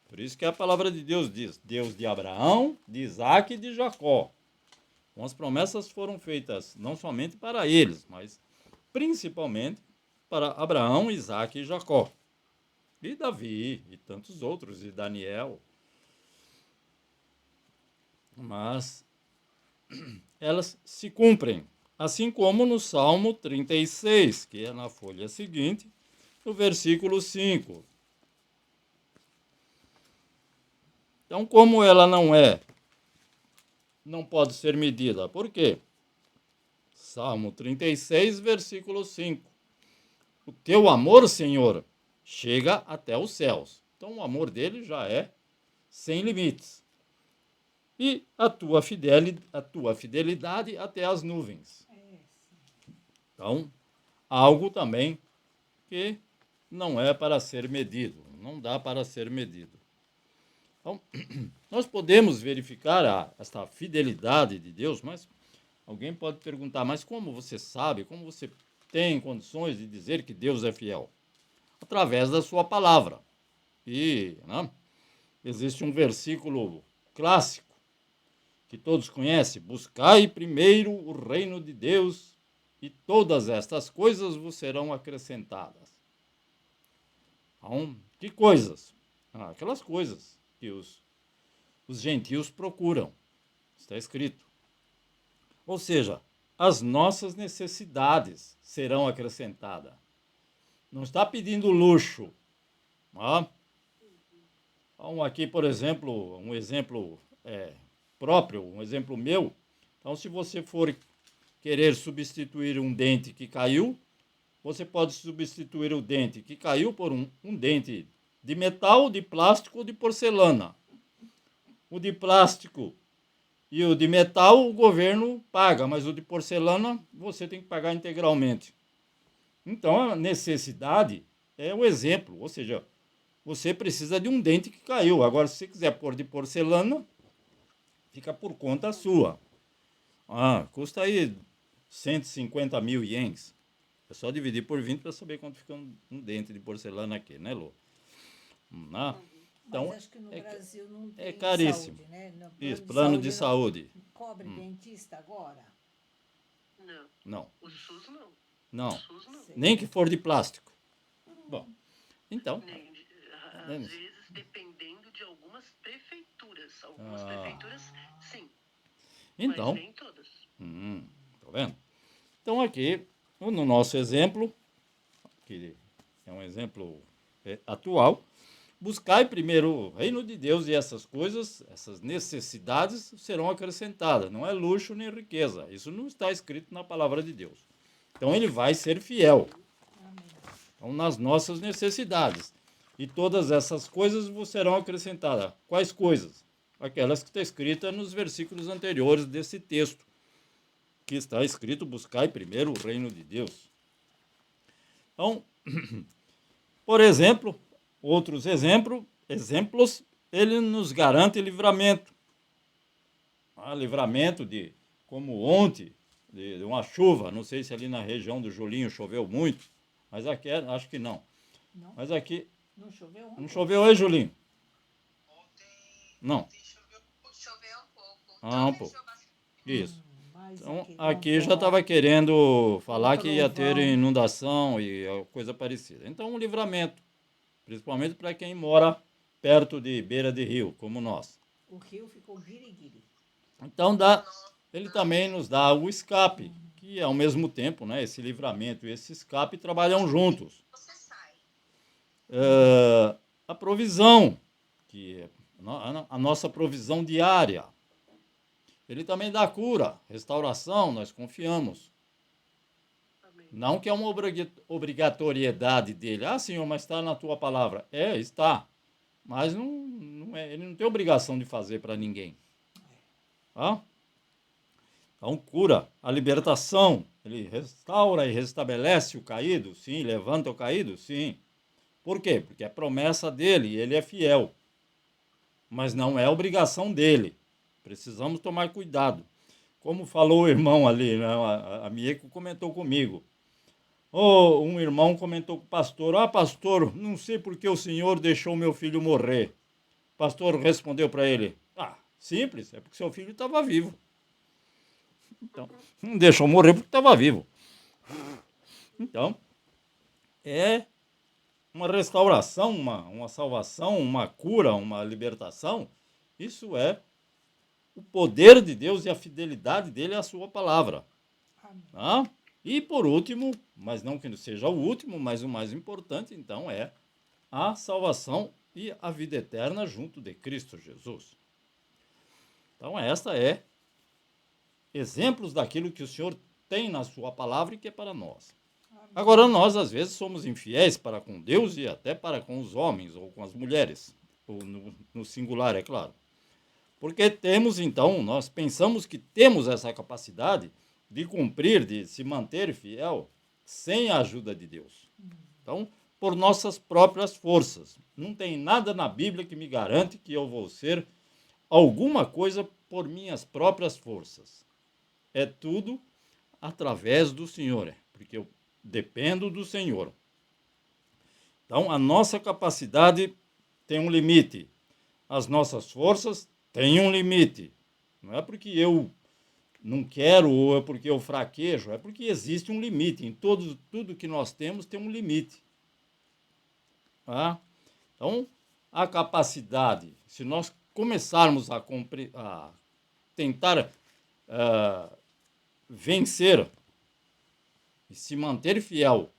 Por isso que a palavra de Deus diz, Deus de Abraão, de Isaac e de Jacó. Então, as promessas foram feitas não somente para eles, mas principalmente para Abraão, Isaac e Jacó. E Davi, e tantos outros, e Daniel. Mas elas se cumprem, assim como no Salmo 36, que é na folha seguinte, no versículo 5. Então, como ela não pode ser medida. Por quê? Salmo 36, versículo 5. O teu amor, Senhor, chega até os céus. Então, o amor dele já é sem limites. E a tua fidelidade até as nuvens. Então, algo também que não é para ser medido, não dá para ser medido. Então, nós podemos verificar esta fidelidade de Deus, mas alguém pode perguntar, mas como você sabe, como você tem condições de dizer que Deus é fiel? Através da sua palavra. E existe um versículo clássico que todos conhecem: buscai primeiro o reino de Deus e todas estas coisas vos serão acrescentadas. Então, que coisas? Aquelas coisas que os gentios procuram. Está escrito. Ou seja, as nossas necessidades serão acrescentadas. Não está pedindo luxo. Tá? Então, aqui, por exemplo, um exemplo próprio, um exemplo meu. Então, se você for querer substituir um dente que caiu, você pode substituir o dente que caiu por um dente de metal, de plástico ou de porcelana. O de plástico e o de metal o governo paga, mas o de porcelana você tem que pagar integralmente. Então, a necessidade é o exemplo, ou seja, você precisa de um dente que caiu. Agora, se você quiser pôr de porcelana, fica por conta sua. Custa aí 150 mil ienes. É só dividir por 20 para saber quanto fica um dente de porcelana aqui, né, Lô? Então, mas acho que no Brasil não tem caríssimo. Saúde, né? Isso, plano de saúde. Cobre dentista agora? Não. O SUS não. Não. O SUS não. Nem que for de plástico. Bom, então... Às vezes, dependendo de algumas prefeituras. Algumas prefeituras, sim. Então, mas nem todas. Tá vendo? Então, aqui, no nosso exemplo, que é um exemplo atual, buscai primeiro o reino de Deus e essas coisas, essas necessidades serão acrescentadas. Não é luxo nem riqueza. Isso não está escrito na palavra de Deus. Então, ele vai ser fiel. Então, nas nossas necessidades. E todas essas coisas vos serão acrescentadas. Quais coisas? Aquelas que estão escritas nos versículos anteriores desse texto, que está escrito, buscai primeiro o reino de Deus. Então, por exemplo, outros exemplos, ele nos garante livramento. Livramento de, como ontem, de uma chuva, não sei se ali na região do Julinho choveu muito, mas aqui acho que não. Mas aqui... Não choveu ontem? Não choveu aí, Julinho? Não. Choveu um pouco. Um pouco. Isso. Então, aqui aqui já estava querendo falar que ia ter trovão. inundação e coisa parecida. Então, um livramento, principalmente para quem mora perto de beira de rio, como nós. O rio ficou guiri-guiri. Então, ele também nos dá o escape, que ao mesmo tempo, né, esse livramento e esse escape trabalham juntos. A provisão, que é a nossa provisão diária. Ele também dá cura, restauração, nós confiamos. Amém. Não que é uma obrigatoriedade dele. Senhor, mas está na tua palavra. Está. Mas ele não tem obrigação de fazer para ninguém. Então, cura, a libertação. Ele restaura e restabelece o caído? Sim. Levanta o caído? Sim. Por quê? Porque é promessa dele e ele é fiel. Mas não é obrigação dele. Precisamos tomar cuidado. Como falou o irmão ali, né? A Mieko comentou comigo. Um irmão comentou com o pastor: pastor, não sei por que o senhor deixou meu filho morrer. O pastor respondeu para ele: simples, é porque seu filho estava vivo. Então, não deixou morrer porque estava vivo. Então, é uma restauração, uma salvação, uma cura, uma libertação. Isso é o poder de Deus e a fidelidade dele à sua palavra. E por último, mas não que seja o último, mas o mais importante, então, é a salvação e a vida eterna junto de Cristo Jesus. Então, esta é exemplos daquilo que o Senhor tem na sua palavra e que é para nós. Agora, nós, às vezes, somos infiéis para com Deus e até para com os homens ou com as mulheres, ou no singular, é claro. Porque temos, então, nós pensamos que temos essa capacidade de cumprir, de se manter fiel, sem a ajuda de Deus. Então, por nossas próprias forças. Não tem nada na Bíblia que me garante que eu vou ser alguma coisa por minhas próprias forças. É tudo através do Senhor, porque eu dependo do Senhor. Então, a nossa capacidade tem um limite. As nossas forças têm um limite. Não é porque eu não quero ou é porque eu fraquejo, é porque existe um limite. Em tudo que nós temos tem um limite. Então, a capacidade, se nós começarmos a tentar vencer e se manter fiel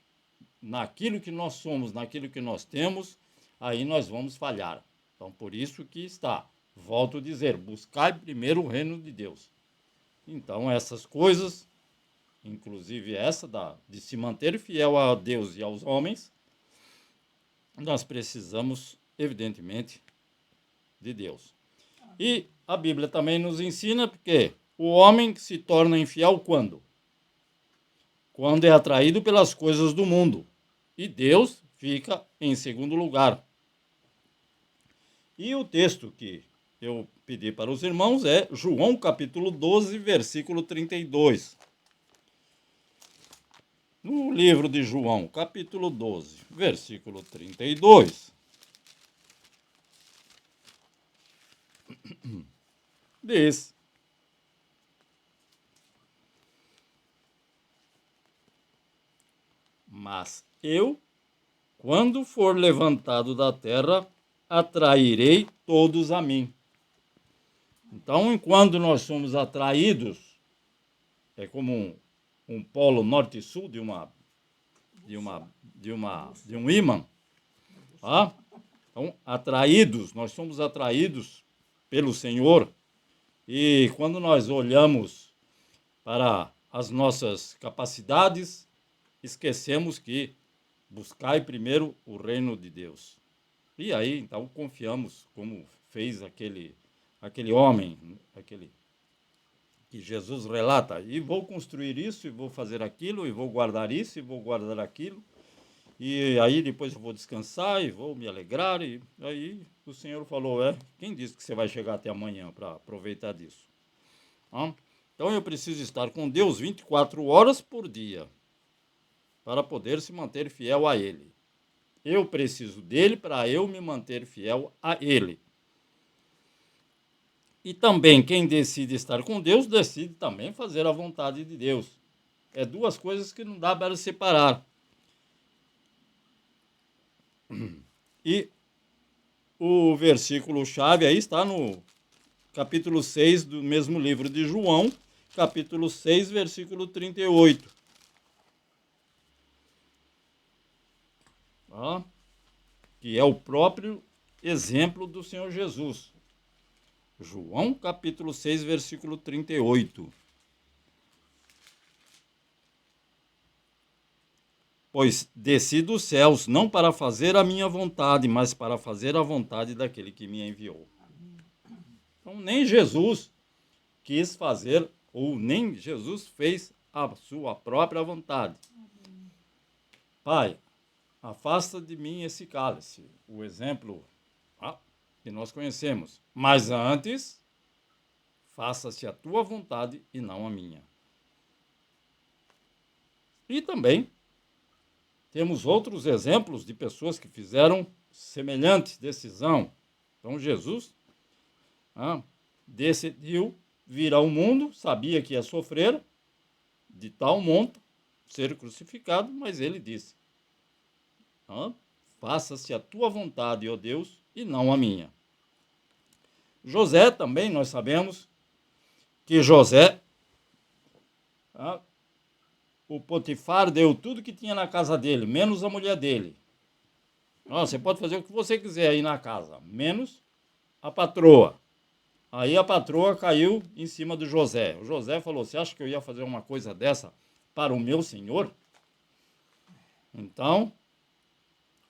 naquilo que nós somos, naquilo que nós temos, aí nós vamos falhar. Então, por isso que está, volto a dizer, buscai primeiro o reino de Deus. Então, essas coisas, inclusive essa de se manter fiel a Deus e aos homens, nós precisamos, evidentemente, de Deus. E a Bíblia também nos ensina que o homem se torna infiel quando? Quando é atraído pelas coisas do mundo. E Deus fica em segundo lugar. E o texto que eu pedi para os irmãos é João capítulo 12, versículo 32. No livro de João, capítulo 12, versículo 32, diz: mas eu, quando for levantado da terra, atrairei todos a mim. Então, enquanto nós somos atraídos, é como um polo norte e sul de um ímã. Tá? Então, atraídos, nós somos atraídos pelo Senhor. E quando nós olhamos para as nossas capacidades, esquecemos que buscai primeiro o reino de Deus. E aí, então, confiamos, como fez aquele homem, que Jesus relata, e vou construir isso, e vou fazer aquilo, e vou guardar isso, e vou guardar aquilo, e aí depois eu vou descansar, e vou me alegrar, e aí o Senhor falou, quem disse que você vai chegar até amanhã para aproveitar disso? Então eu preciso estar com Deus 24 horas por dia, para poder se manter fiel a Ele. Eu preciso dele para eu me manter fiel a Ele. E também quem decide estar com Deus, decide também fazer a vontade de Deus. É duas coisas que não dá para separar. E o versículo-chave aí está no capítulo 6 do mesmo livro de João, capítulo 6, versículo 38. Que é o próprio exemplo do Senhor Jesus. João, capítulo 6, versículo 38. Pois desci dos céus, não para fazer a minha vontade, mas para fazer a vontade daquele que me enviou. Então, nem Jesus quis fazer, ou nem Jesus fez a sua própria vontade. Pai, afasta de mim esse cálice. O exemplo que nós conhecemos. Mas antes, faça-se a tua vontade e não a minha. E também temos outros exemplos de pessoas que fizeram semelhante decisão. Então, Jesus decidiu vir ao mundo, sabia que ia sofrer de tal monta, ser crucificado, mas ele disse, faça-se a tua vontade, ó Deus, e não a minha. José também, nós sabemos que José, o Potifar deu tudo que tinha na casa dele, menos a mulher dele. Você pode fazer o que você quiser aí na casa, menos a patroa. Aí a patroa caiu em cima do José. O José falou, você acha que eu ia fazer uma coisa dessa para o meu senhor? Então,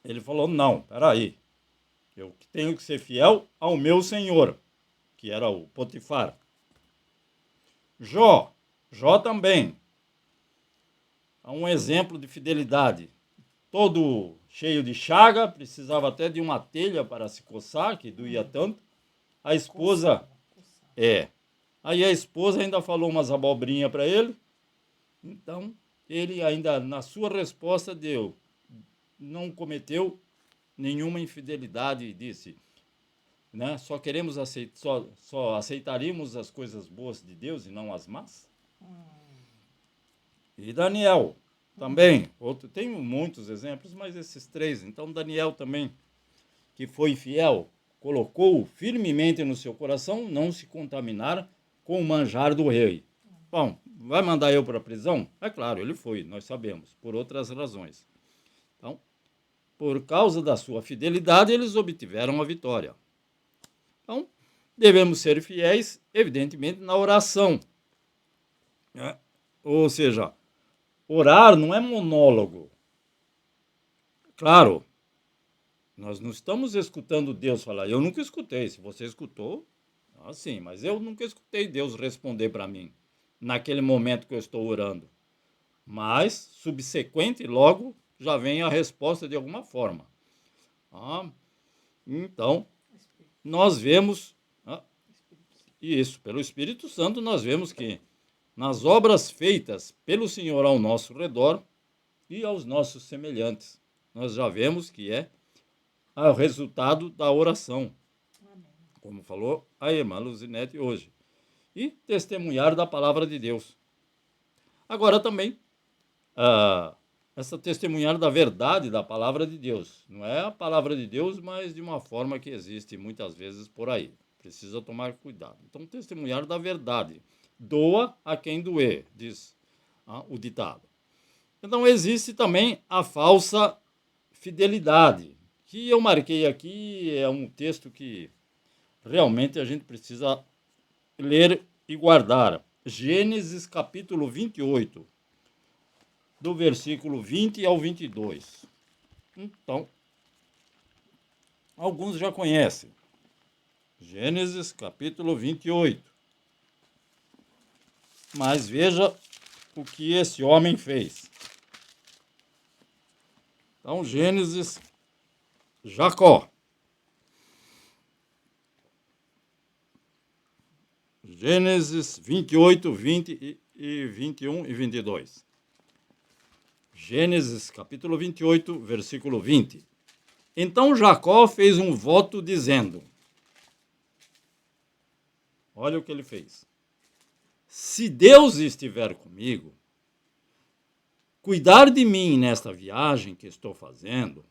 ele falou, não, peraí. Eu tenho que ser fiel ao meu senhor, que era o Potifar. Jó também é um exemplo de fidelidade. Todo cheio de chaga, precisava até de uma telha para se coçar, que doía tanto. A esposa, aí a esposa ainda falou umas abobrinhas para ele. Então, ele ainda, na sua resposta, não cometeu nenhuma infidelidade e disse, só queremos só aceitaríamos as coisas boas de Deus e não as más. E Daniel também, tenho muitos exemplos, mas esses três. Então Daniel também, que foi fiel, colocou firmemente no seu coração não se contaminar com o manjar do rei. Bom, vai mandar eu para a prisão? É claro, ele foi, nós sabemos, por outras razões. Então, por causa da sua fidelidade, eles obtiveram a vitória. Então, devemos ser fiéis, evidentemente, na oração. Ou seja, orar não é monólogo. Claro, nós não estamos escutando Deus falar. Eu nunca escutei. Se você escutou, sim, mas eu nunca escutei Deus responder para mim naquele momento que eu estou orando. Mas, subsequente, logo já vem a resposta de alguma forma. Então, nós vemos isso, pelo Espírito Santo, nós vemos que nas obras feitas pelo Senhor ao nosso redor e aos nossos semelhantes, nós já vemos que é o resultado da oração, como falou a irmã Luzinete hoje, e testemunhar da palavra de Deus. Agora também, essa testemunhar da verdade da palavra de Deus. Não é a palavra de Deus, mas de uma forma que existe muitas vezes por aí. Precisa tomar cuidado. Então, testemunhar da verdade. Doa a quem doer, diz o ditado. Então, existe também a falsa fidelidade, que eu marquei aqui, é um texto que realmente a gente precisa ler e guardar. Gênesis capítulo 28, do versículo 20 ao 22. Então, alguns já conhecem. Gênesis capítulo 28. Mas veja o que esse homem fez. Então, Gênesis, Jacó. Gênesis 28, 20 e 21 e 22. Gênesis capítulo 28, versículo 20. Então Jacó fez um voto dizendo, olha o que ele fez. Se Deus estiver comigo, cuidar de mim nesta viagem que estou fazendo,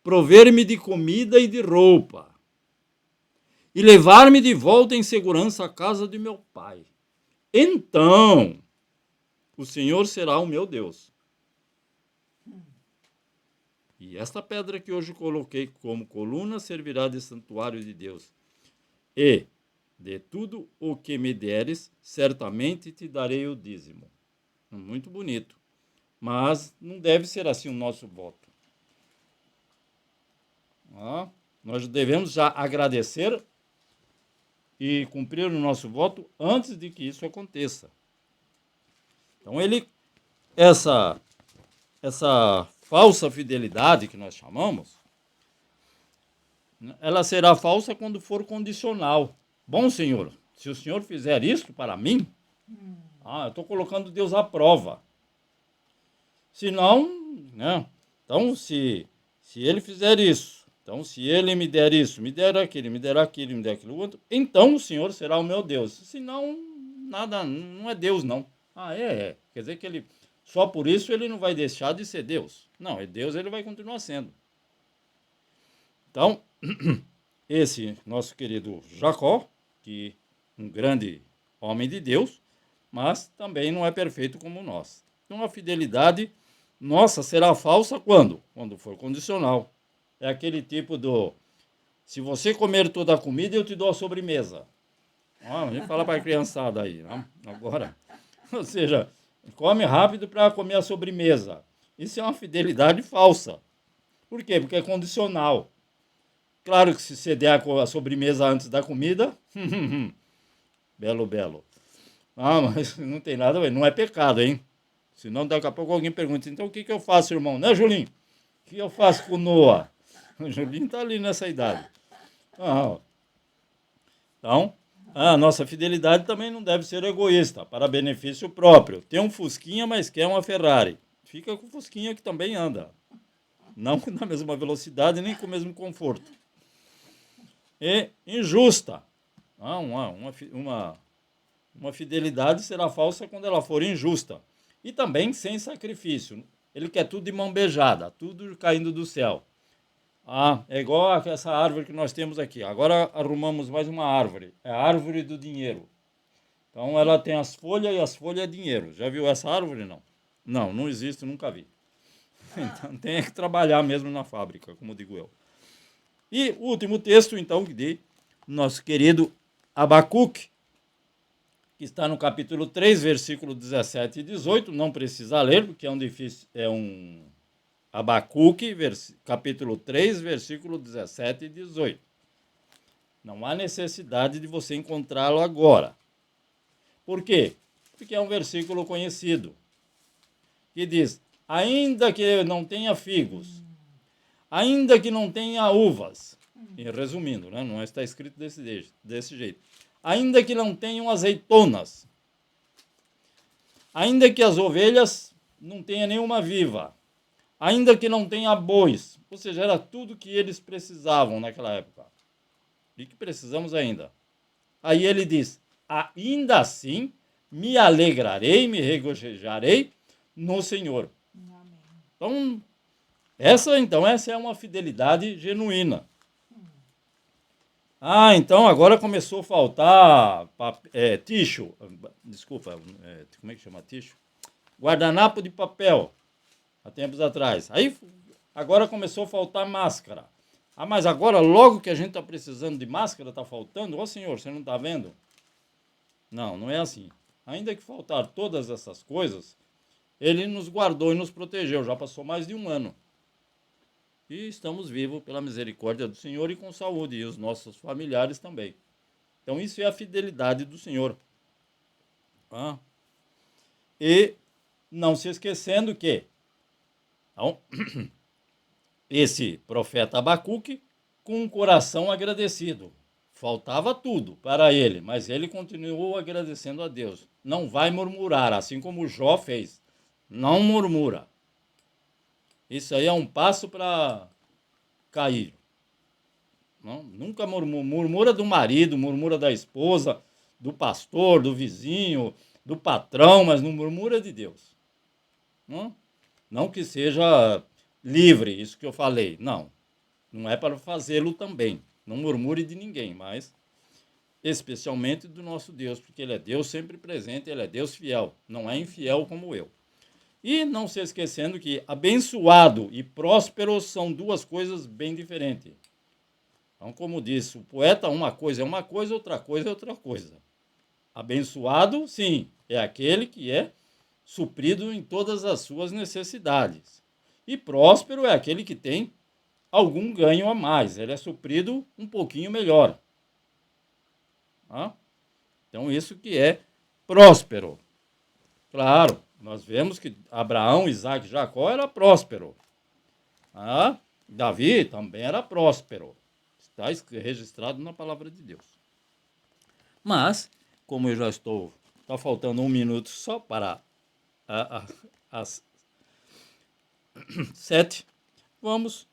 prover-me de comida e de roupa, e levar-me de volta em segurança à casa de meu pai, então o Senhor será o meu Deus. E esta pedra que hoje coloquei como coluna servirá de santuário de Deus. E, de tudo o que me deres, certamente te darei o dízimo. Muito bonito. Mas não deve ser assim o nosso voto. Nós devemos já agradecer e cumprir o nosso voto antes de que isso aconteça. Então, essa falsa fidelidade que nós chamamos, ela será falsa quando for condicional. Bom, Senhor, se o Senhor fizer isso para mim, eu estou colocando Deus à prova. Se não, né? Então, se ele fizer isso, então se ele me der isso, me der aquilo, me der aquilo, me der aquilo outro, então o Senhor será o meu Deus. Se não, nada, não é Deus, não. Quer dizer que ele... Só por isso ele não vai deixar de ser Deus. Não, é Deus, ele vai continuar sendo. Então, esse nosso querido Jacó, que um grande homem de Deus, mas também não é perfeito como nós. Então, a fidelidade nossa será falsa quando? Quando for condicional. É aquele tipo do... Se você comer toda a comida, eu te dou a sobremesa. A gente fala para a criançada aí. Né? Agora, ou seja... Come rápido para comer a sobremesa. Isso é uma fidelidade falsa. Por quê? Porque é condicional. Claro que se você der a sobremesa antes da comida, belo. Mas não tem nada a ver, não é pecado, hein? Senão daqui a pouco alguém pergunta, então o que eu faço, irmão? Né, Julinho? O que eu faço com Noah? O Julinho está ali nessa idade. Então... a nossa fidelidade também não deve ser egoísta, para benefício próprio. Tem um Fusquinha, mas quer uma Ferrari. Fica com o Fusquinha que também anda. Não na mesma velocidade, nem com o mesmo conforto. E injusta. Uma fidelidade será falsa quando ela for injusta. E também sem sacrifício. Ele quer tudo de mão beijada, tudo caindo do céu. É igual essa árvore que nós temos aqui. Agora arrumamos mais uma árvore. É a árvore do dinheiro. Então ela tem as folhas e as folhas é dinheiro. Já viu essa árvore? Não. Não existe, nunca vi. Então tem que trabalhar mesmo na fábrica, como digo eu. E o último texto, então, de nosso querido Abacuque, que está no capítulo 3, versículo 17 e 18. Não precisa ler, porque é um Abacuque, capítulo 3, versículo 17 e 18. Não há necessidade de você encontrá-lo agora. Por quê? Porque é um versículo conhecido, que diz: ainda que não tenha figos, ainda que não tenha uvas, e resumindo, né? Não está escrito desse jeito, ainda que não tenham azeitonas, ainda que as ovelhas não tenham nenhuma viva, ainda que não tenha bois, ou seja, era tudo que eles precisavam naquela época, e que precisamos ainda. Aí ele diz: ainda assim me alegrarei, me regozijarei no Senhor. Amém. Então essa é uma fidelidade genuína. Então agora começou a faltar ticho, desculpa, como é que chama ticho? Guardanapo de papel, há tempos atrás. Aí agora começou a faltar máscara. Mas agora, logo que a gente está precisando de máscara, está faltando? Ô senhor, você não está vendo? Não é assim. Ainda que faltar todas essas coisas, ele nos guardou e nos protegeu. Já passou mais de um ano. E estamos vivos pela misericórdia do Senhor e com saúde, e os nossos familiares também. Então isso é a fidelidade do Senhor. E não se esquecendo que então, esse profeta Abacuque, com um coração agradecido. Faltava tudo para ele, mas ele continuou agradecendo a Deus. Não vai murmurar, assim como Jó fez. Não murmura. Isso aí é um passo para cair. Não, nunca murmura do marido, murmura da esposa, do pastor, do vizinho, do patrão, mas não murmura de Deus. Não que seja livre, isso que eu falei. Não é para fazê-lo também. Não murmure de ninguém, mas especialmente do nosso Deus, porque Ele é Deus sempre presente, Ele é Deus fiel, não é infiel como eu. E não se esquecendo que abençoado e próspero são duas coisas bem diferentes. Então, como disse o poeta, uma coisa é uma coisa, outra coisa é outra coisa. Abençoado, sim, é aquele que é suprido em todas as suas necessidades. E próspero é aquele que tem algum ganho a mais, ele é suprido um pouquinho melhor. Então, isso que é próspero. Claro, nós vemos que Abraão, Isaac e Jacó era próspero. Davi também era próspero. Está registrado na palavra de Deus. Mas, como eu já está faltando um minuto só para as 7, vamos,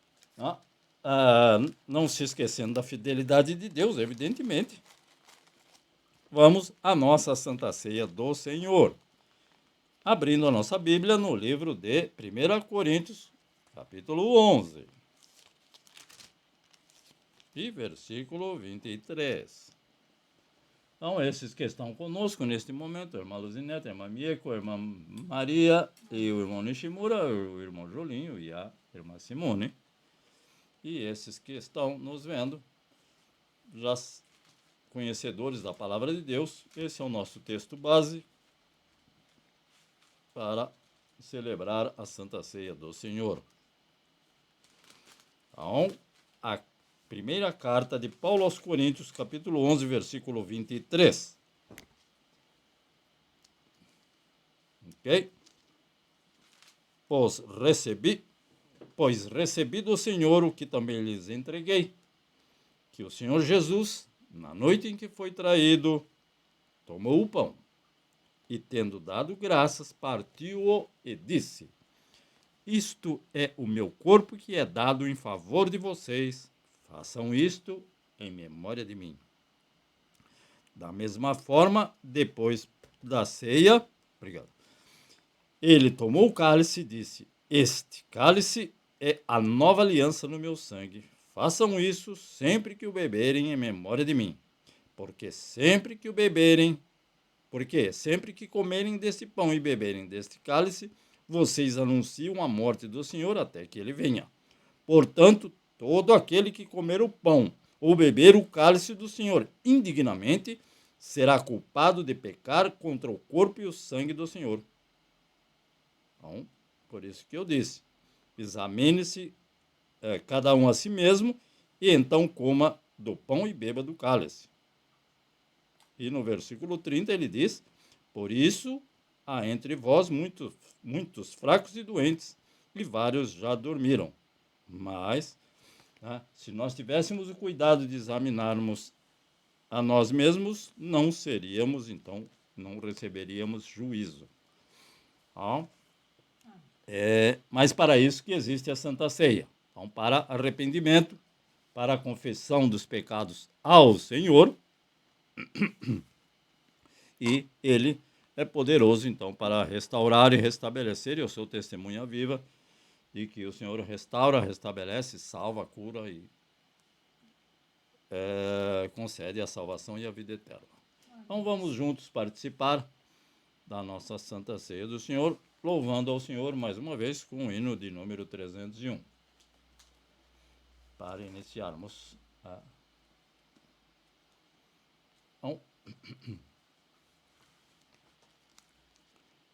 não se esquecendo da fidelidade de Deus, evidentemente, vamos à nossa Santa Ceia do Senhor. Abrindo a nossa Bíblia no livro de 1 Coríntios, capítulo 11. E versículo 23. Então, esses que estão conosco neste momento, a irmã Luzinete, a irmã Mieko, a irmã Maria, e o irmão Nishimura, o irmão Jolinho e a irmã Simone. E esses que estão nos vendo, já conhecedores da palavra de Deus, esse é o nosso texto base para celebrar a Santa Ceia do Senhor. Então, a primeira carta de Paulo aos Coríntios, capítulo 11, versículo 23. Ok? Pois recebi do Senhor o que também lhes entreguei, que o Senhor Jesus, na noite em que foi traído, tomou o pão e, tendo dado graças, partiu-o e disse: isto é o meu corpo que é dado em favor de vocês. Façam isto em memória de mim. Da mesma forma, depois da ceia, ele tomou o cálice e disse: este cálice é a nova aliança no meu sangue. Façam isso sempre que o beberem em memória de mim. Porque sempre que o beberem Porque sempre que comerem deste pão e beberem deste cálice, vocês anunciam a morte do Senhor até que ele venha. Portanto, todo aquele que comer o pão ou beber o cálice do Senhor indignamente será culpado de pecar contra o corpo e o sangue do Senhor. Então, por isso que eu disse, examine-se cada um a si mesmo e então coma do pão e beba do cálice. E no versículo 30 ele diz, por isso há entre vós muitos fracos e doentes, e vários já dormiram. Mas, se nós tivéssemos o cuidado de examinarmos a nós mesmos, não seríamos, então, não receberíamos juízo. Mas para isso que existe a Santa Ceia. Então, para arrependimento, para a confissão dos pecados ao Senhor, e ele é poderoso, então, para restaurar e restabelecer, e eu sou testemunha viva de que o Senhor restaura, restabelece, salva, cura e concede a salvação e a vida eterna. Então vamos juntos participar da nossa Santa Ceia do Senhor, louvando ao Senhor mais uma vez com o hino de número 301. Para iniciarmos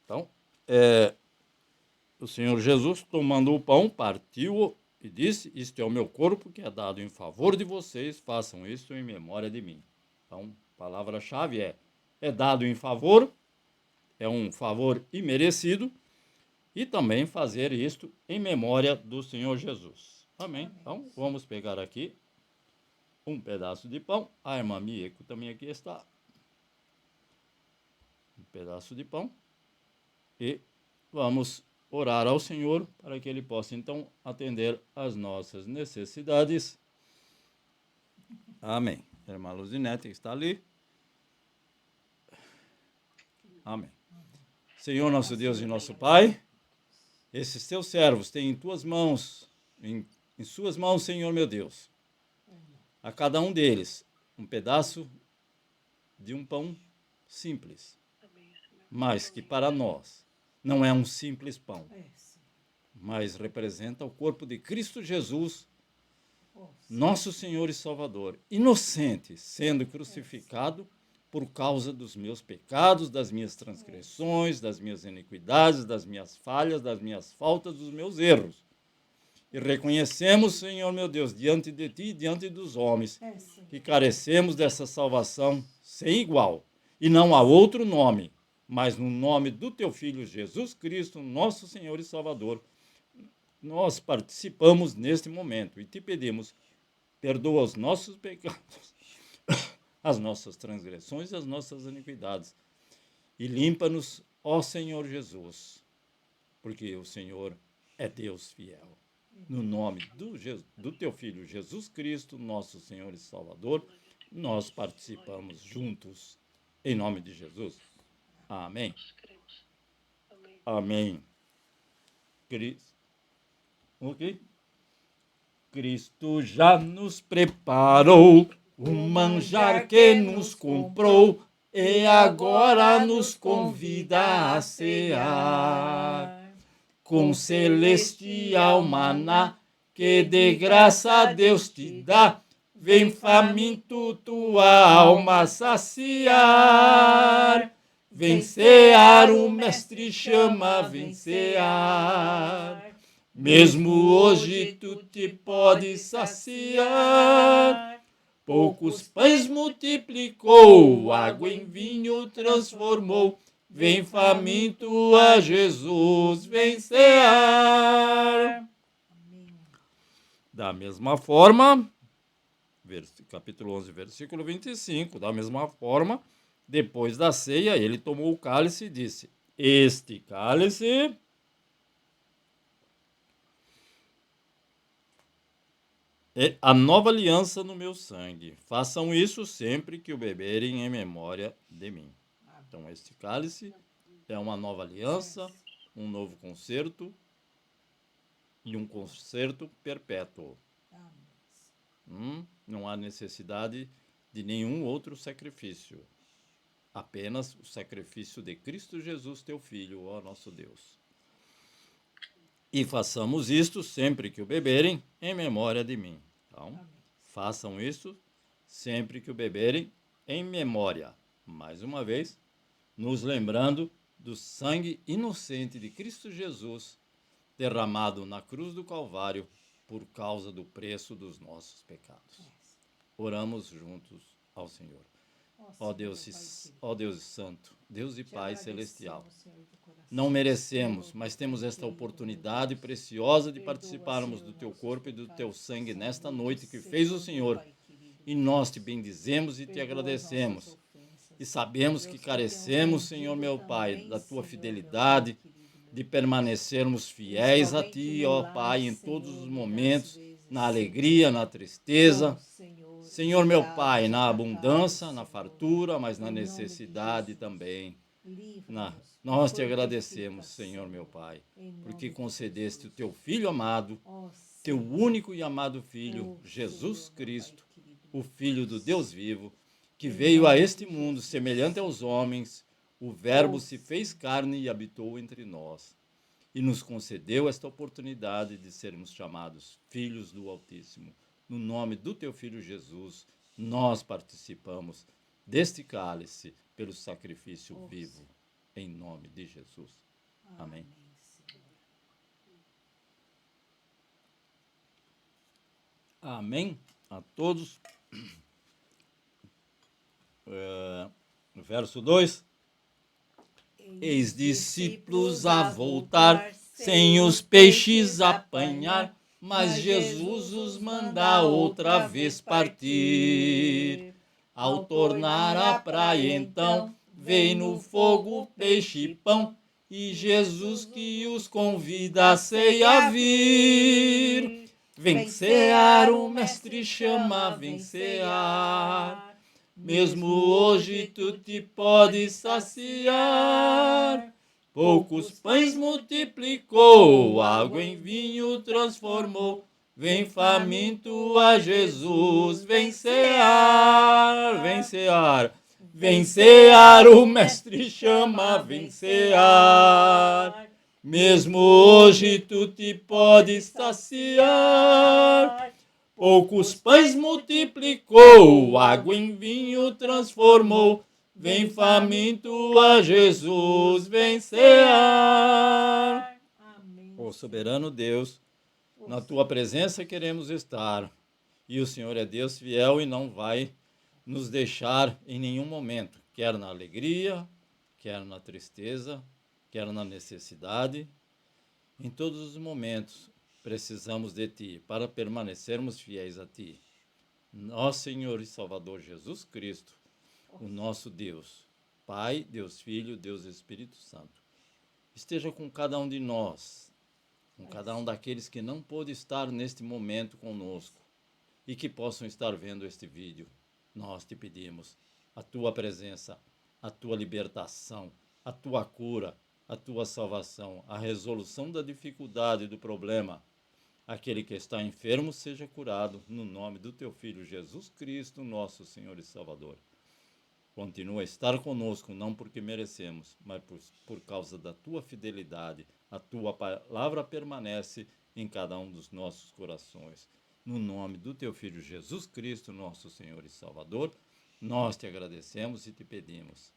Então, o Senhor Jesus, tomando o pão, partiu-o e disse, isto é o meu corpo que é dado em favor de vocês, façam isso em memória de mim. Então, a palavra-chave é dado em favor, é um favor imerecido, e também fazer isto em memória do Senhor Jesus. Amém? Então, vamos pegar aqui um pedaço de pão. A irmã Mieko também aqui está. Um pedaço de pão. E vamos orar ao Senhor para que Ele possa, então, atender às nossas necessidades. Amém. A irmã Luzinete está ali. Amém. Senhor, nosso Deus e nosso Pai, esses teus servos têm em tuas mãos, em suas mãos, Senhor meu Deus, a cada um deles um pedaço de um pão simples, mas que para nós não é um simples pão, mas representa o corpo de Cristo Jesus, nosso Senhor e Salvador, inocente, sendo crucificado por causa dos meus pecados, das minhas transgressões, das minhas iniquidades, das minhas falhas, das minhas faltas, dos meus erros. E reconhecemos, Senhor meu Deus, diante de Ti e diante dos homens, que carecemos dessa salvação sem igual. E não há outro nome, mas no nome do Teu Filho Jesus Cristo, nosso Senhor e Salvador, nós participamos neste momento e Te pedimos, perdoa os nossos pecados, as nossas transgressões e as nossas iniquidades. E limpa-nos, ó Senhor Jesus, porque o Senhor é Deus fiel. No nome do Teu Filho Jesus Cristo, nosso Senhor e Salvador, nós participamos juntos, em nome de Jesus. Amém. Amém. Cristo já nos preparou o manjar que nos comprou e agora nos convida a cear. Com celestial maná que de graça Deus te dá, vem faminto tua alma saciar. Vem cear, o mestre chama, vem cear. Mesmo hoje tu te podes saciar. Poucos pães multiplicou, água em vinho transformou. Vem faminto a Jesus, vem cear. Da mesma forma, capítulo 11, versículo 25, da mesma forma, depois da ceia, ele tomou o cálice e disse, este cálice é a nova aliança no meu sangue. Façam isso sempre que o beberem em memória de mim. Então, este cálice é uma nova aliança, um novo concerto e um concerto perpétuo. Não há necessidade de nenhum outro sacrifício. apenas o sacrifício de Cristo Jesus, teu Filho, ó nosso Deus. E façamos isto sempre que o beberem, em memória de mim. Então, façam isso sempre que o beberem, em memória. Mais uma vez, nos lembrando do sangue inocente de Cristo Jesus, derramado na cruz do Calvário por causa do preço dos nossos pecados. Oramos juntos ao Senhor. Ó Deus Santo, Deus e Pai Celestial, não merecemos, mas temos esta oportunidade preciosa de participarmos do Teu corpo e do Teu sangue nesta noite que fez o Senhor. E nós te bendizemos e te agradecemos. E sabemos que carecemos, Senhor meu Pai, da Tua fidelidade, de permanecermos fiéis a Ti, ó Pai, em todos os momentos, na alegria, na tristeza. Senhor meu Pai, na abundância, na fartura, mas na necessidade também. Nós te agradecemos, Senhor meu Pai, porque concedeste o Teu Filho amado, Teu único e amado Filho, Jesus Cristo, o Filho do Deus vivo, que veio a este mundo semelhante aos homens, o Verbo se fez carne e habitou entre nós, e nos concedeu esta oportunidade de sermos chamados filhos do Altíssimo. No nome do Teu Filho Jesus, nós participamos deste cálice pelo sacrifício vivo, em nome de Jesus. Amém. Amém a todos. Verso 2. Eis discípulos a voltar, sem os peixes apanhar, mas Jesus os manda outra vez partir. Ao tornar à praia então, vem no fogo peixe e pão, e Jesus que os convida a ceia vir. Vem cear, o mestre chama, vem cear. Mesmo hoje tu te podes saciar. Poucos pães multiplicou, água em vinho transformou. Vem faminto a Jesus, vem cear, vem cear. Vem cear, o mestre chama, vem cear. Mesmo hoje tu te podes saciar. Poucos pães multiplicou, água em vinho transformou. Vem faminto a Jesus, vem cear. Ó soberano Deus, na tua presença queremos estar. E o Senhor é Deus fiel e não vai nos deixar em nenhum momento, quer na alegria, quer na tristeza, quer na necessidade. Em todos os momentos precisamos de Ti para permanecermos fiéis a Ti. Nosso Senhor e Salvador Jesus Cristo, o nosso Deus, Pai, Deus Filho, Deus Espírito Santo, esteja com cada um de nós, com cada um daqueles que não pôde estar neste momento conosco e que possam estar vendo este vídeo. Nós te pedimos a Tua presença, a Tua libertação, a Tua cura, a Tua salvação, a resolução da dificuldade e do problema. Aquele que está enfermo seja curado, no nome do Teu Filho Jesus Cristo, nosso Senhor e Salvador. Continua a estar conosco, não porque merecemos, mas por causa da Tua fidelidade. A Tua palavra permanece em cada um dos nossos corações. No nome do Teu Filho Jesus Cristo, nosso Senhor e Salvador, nós te agradecemos e te pedimos.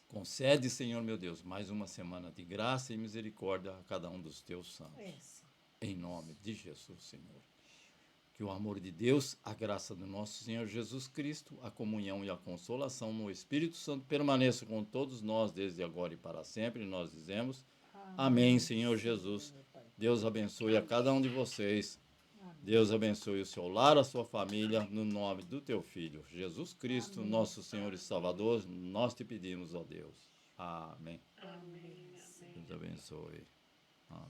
Concede, Senhor meu Deus, mais uma semana de graça e misericórdia a cada um dos Teus santos. Em nome de Jesus, Senhor. Que o amor de Deus, a graça do nosso Senhor Jesus Cristo, a comunhão e a consolação no Espírito Santo permaneça com todos nós desde agora e para sempre. E nós dizemos, amém, Senhor Jesus. Deus abençoe a cada um de vocês. Deus abençoe o seu lar, a sua família, no nome do Teu Filho, Jesus Cristo, nosso Senhor e Salvador. Nós te pedimos, ó Deus. Amém. Deus abençoe. Amém.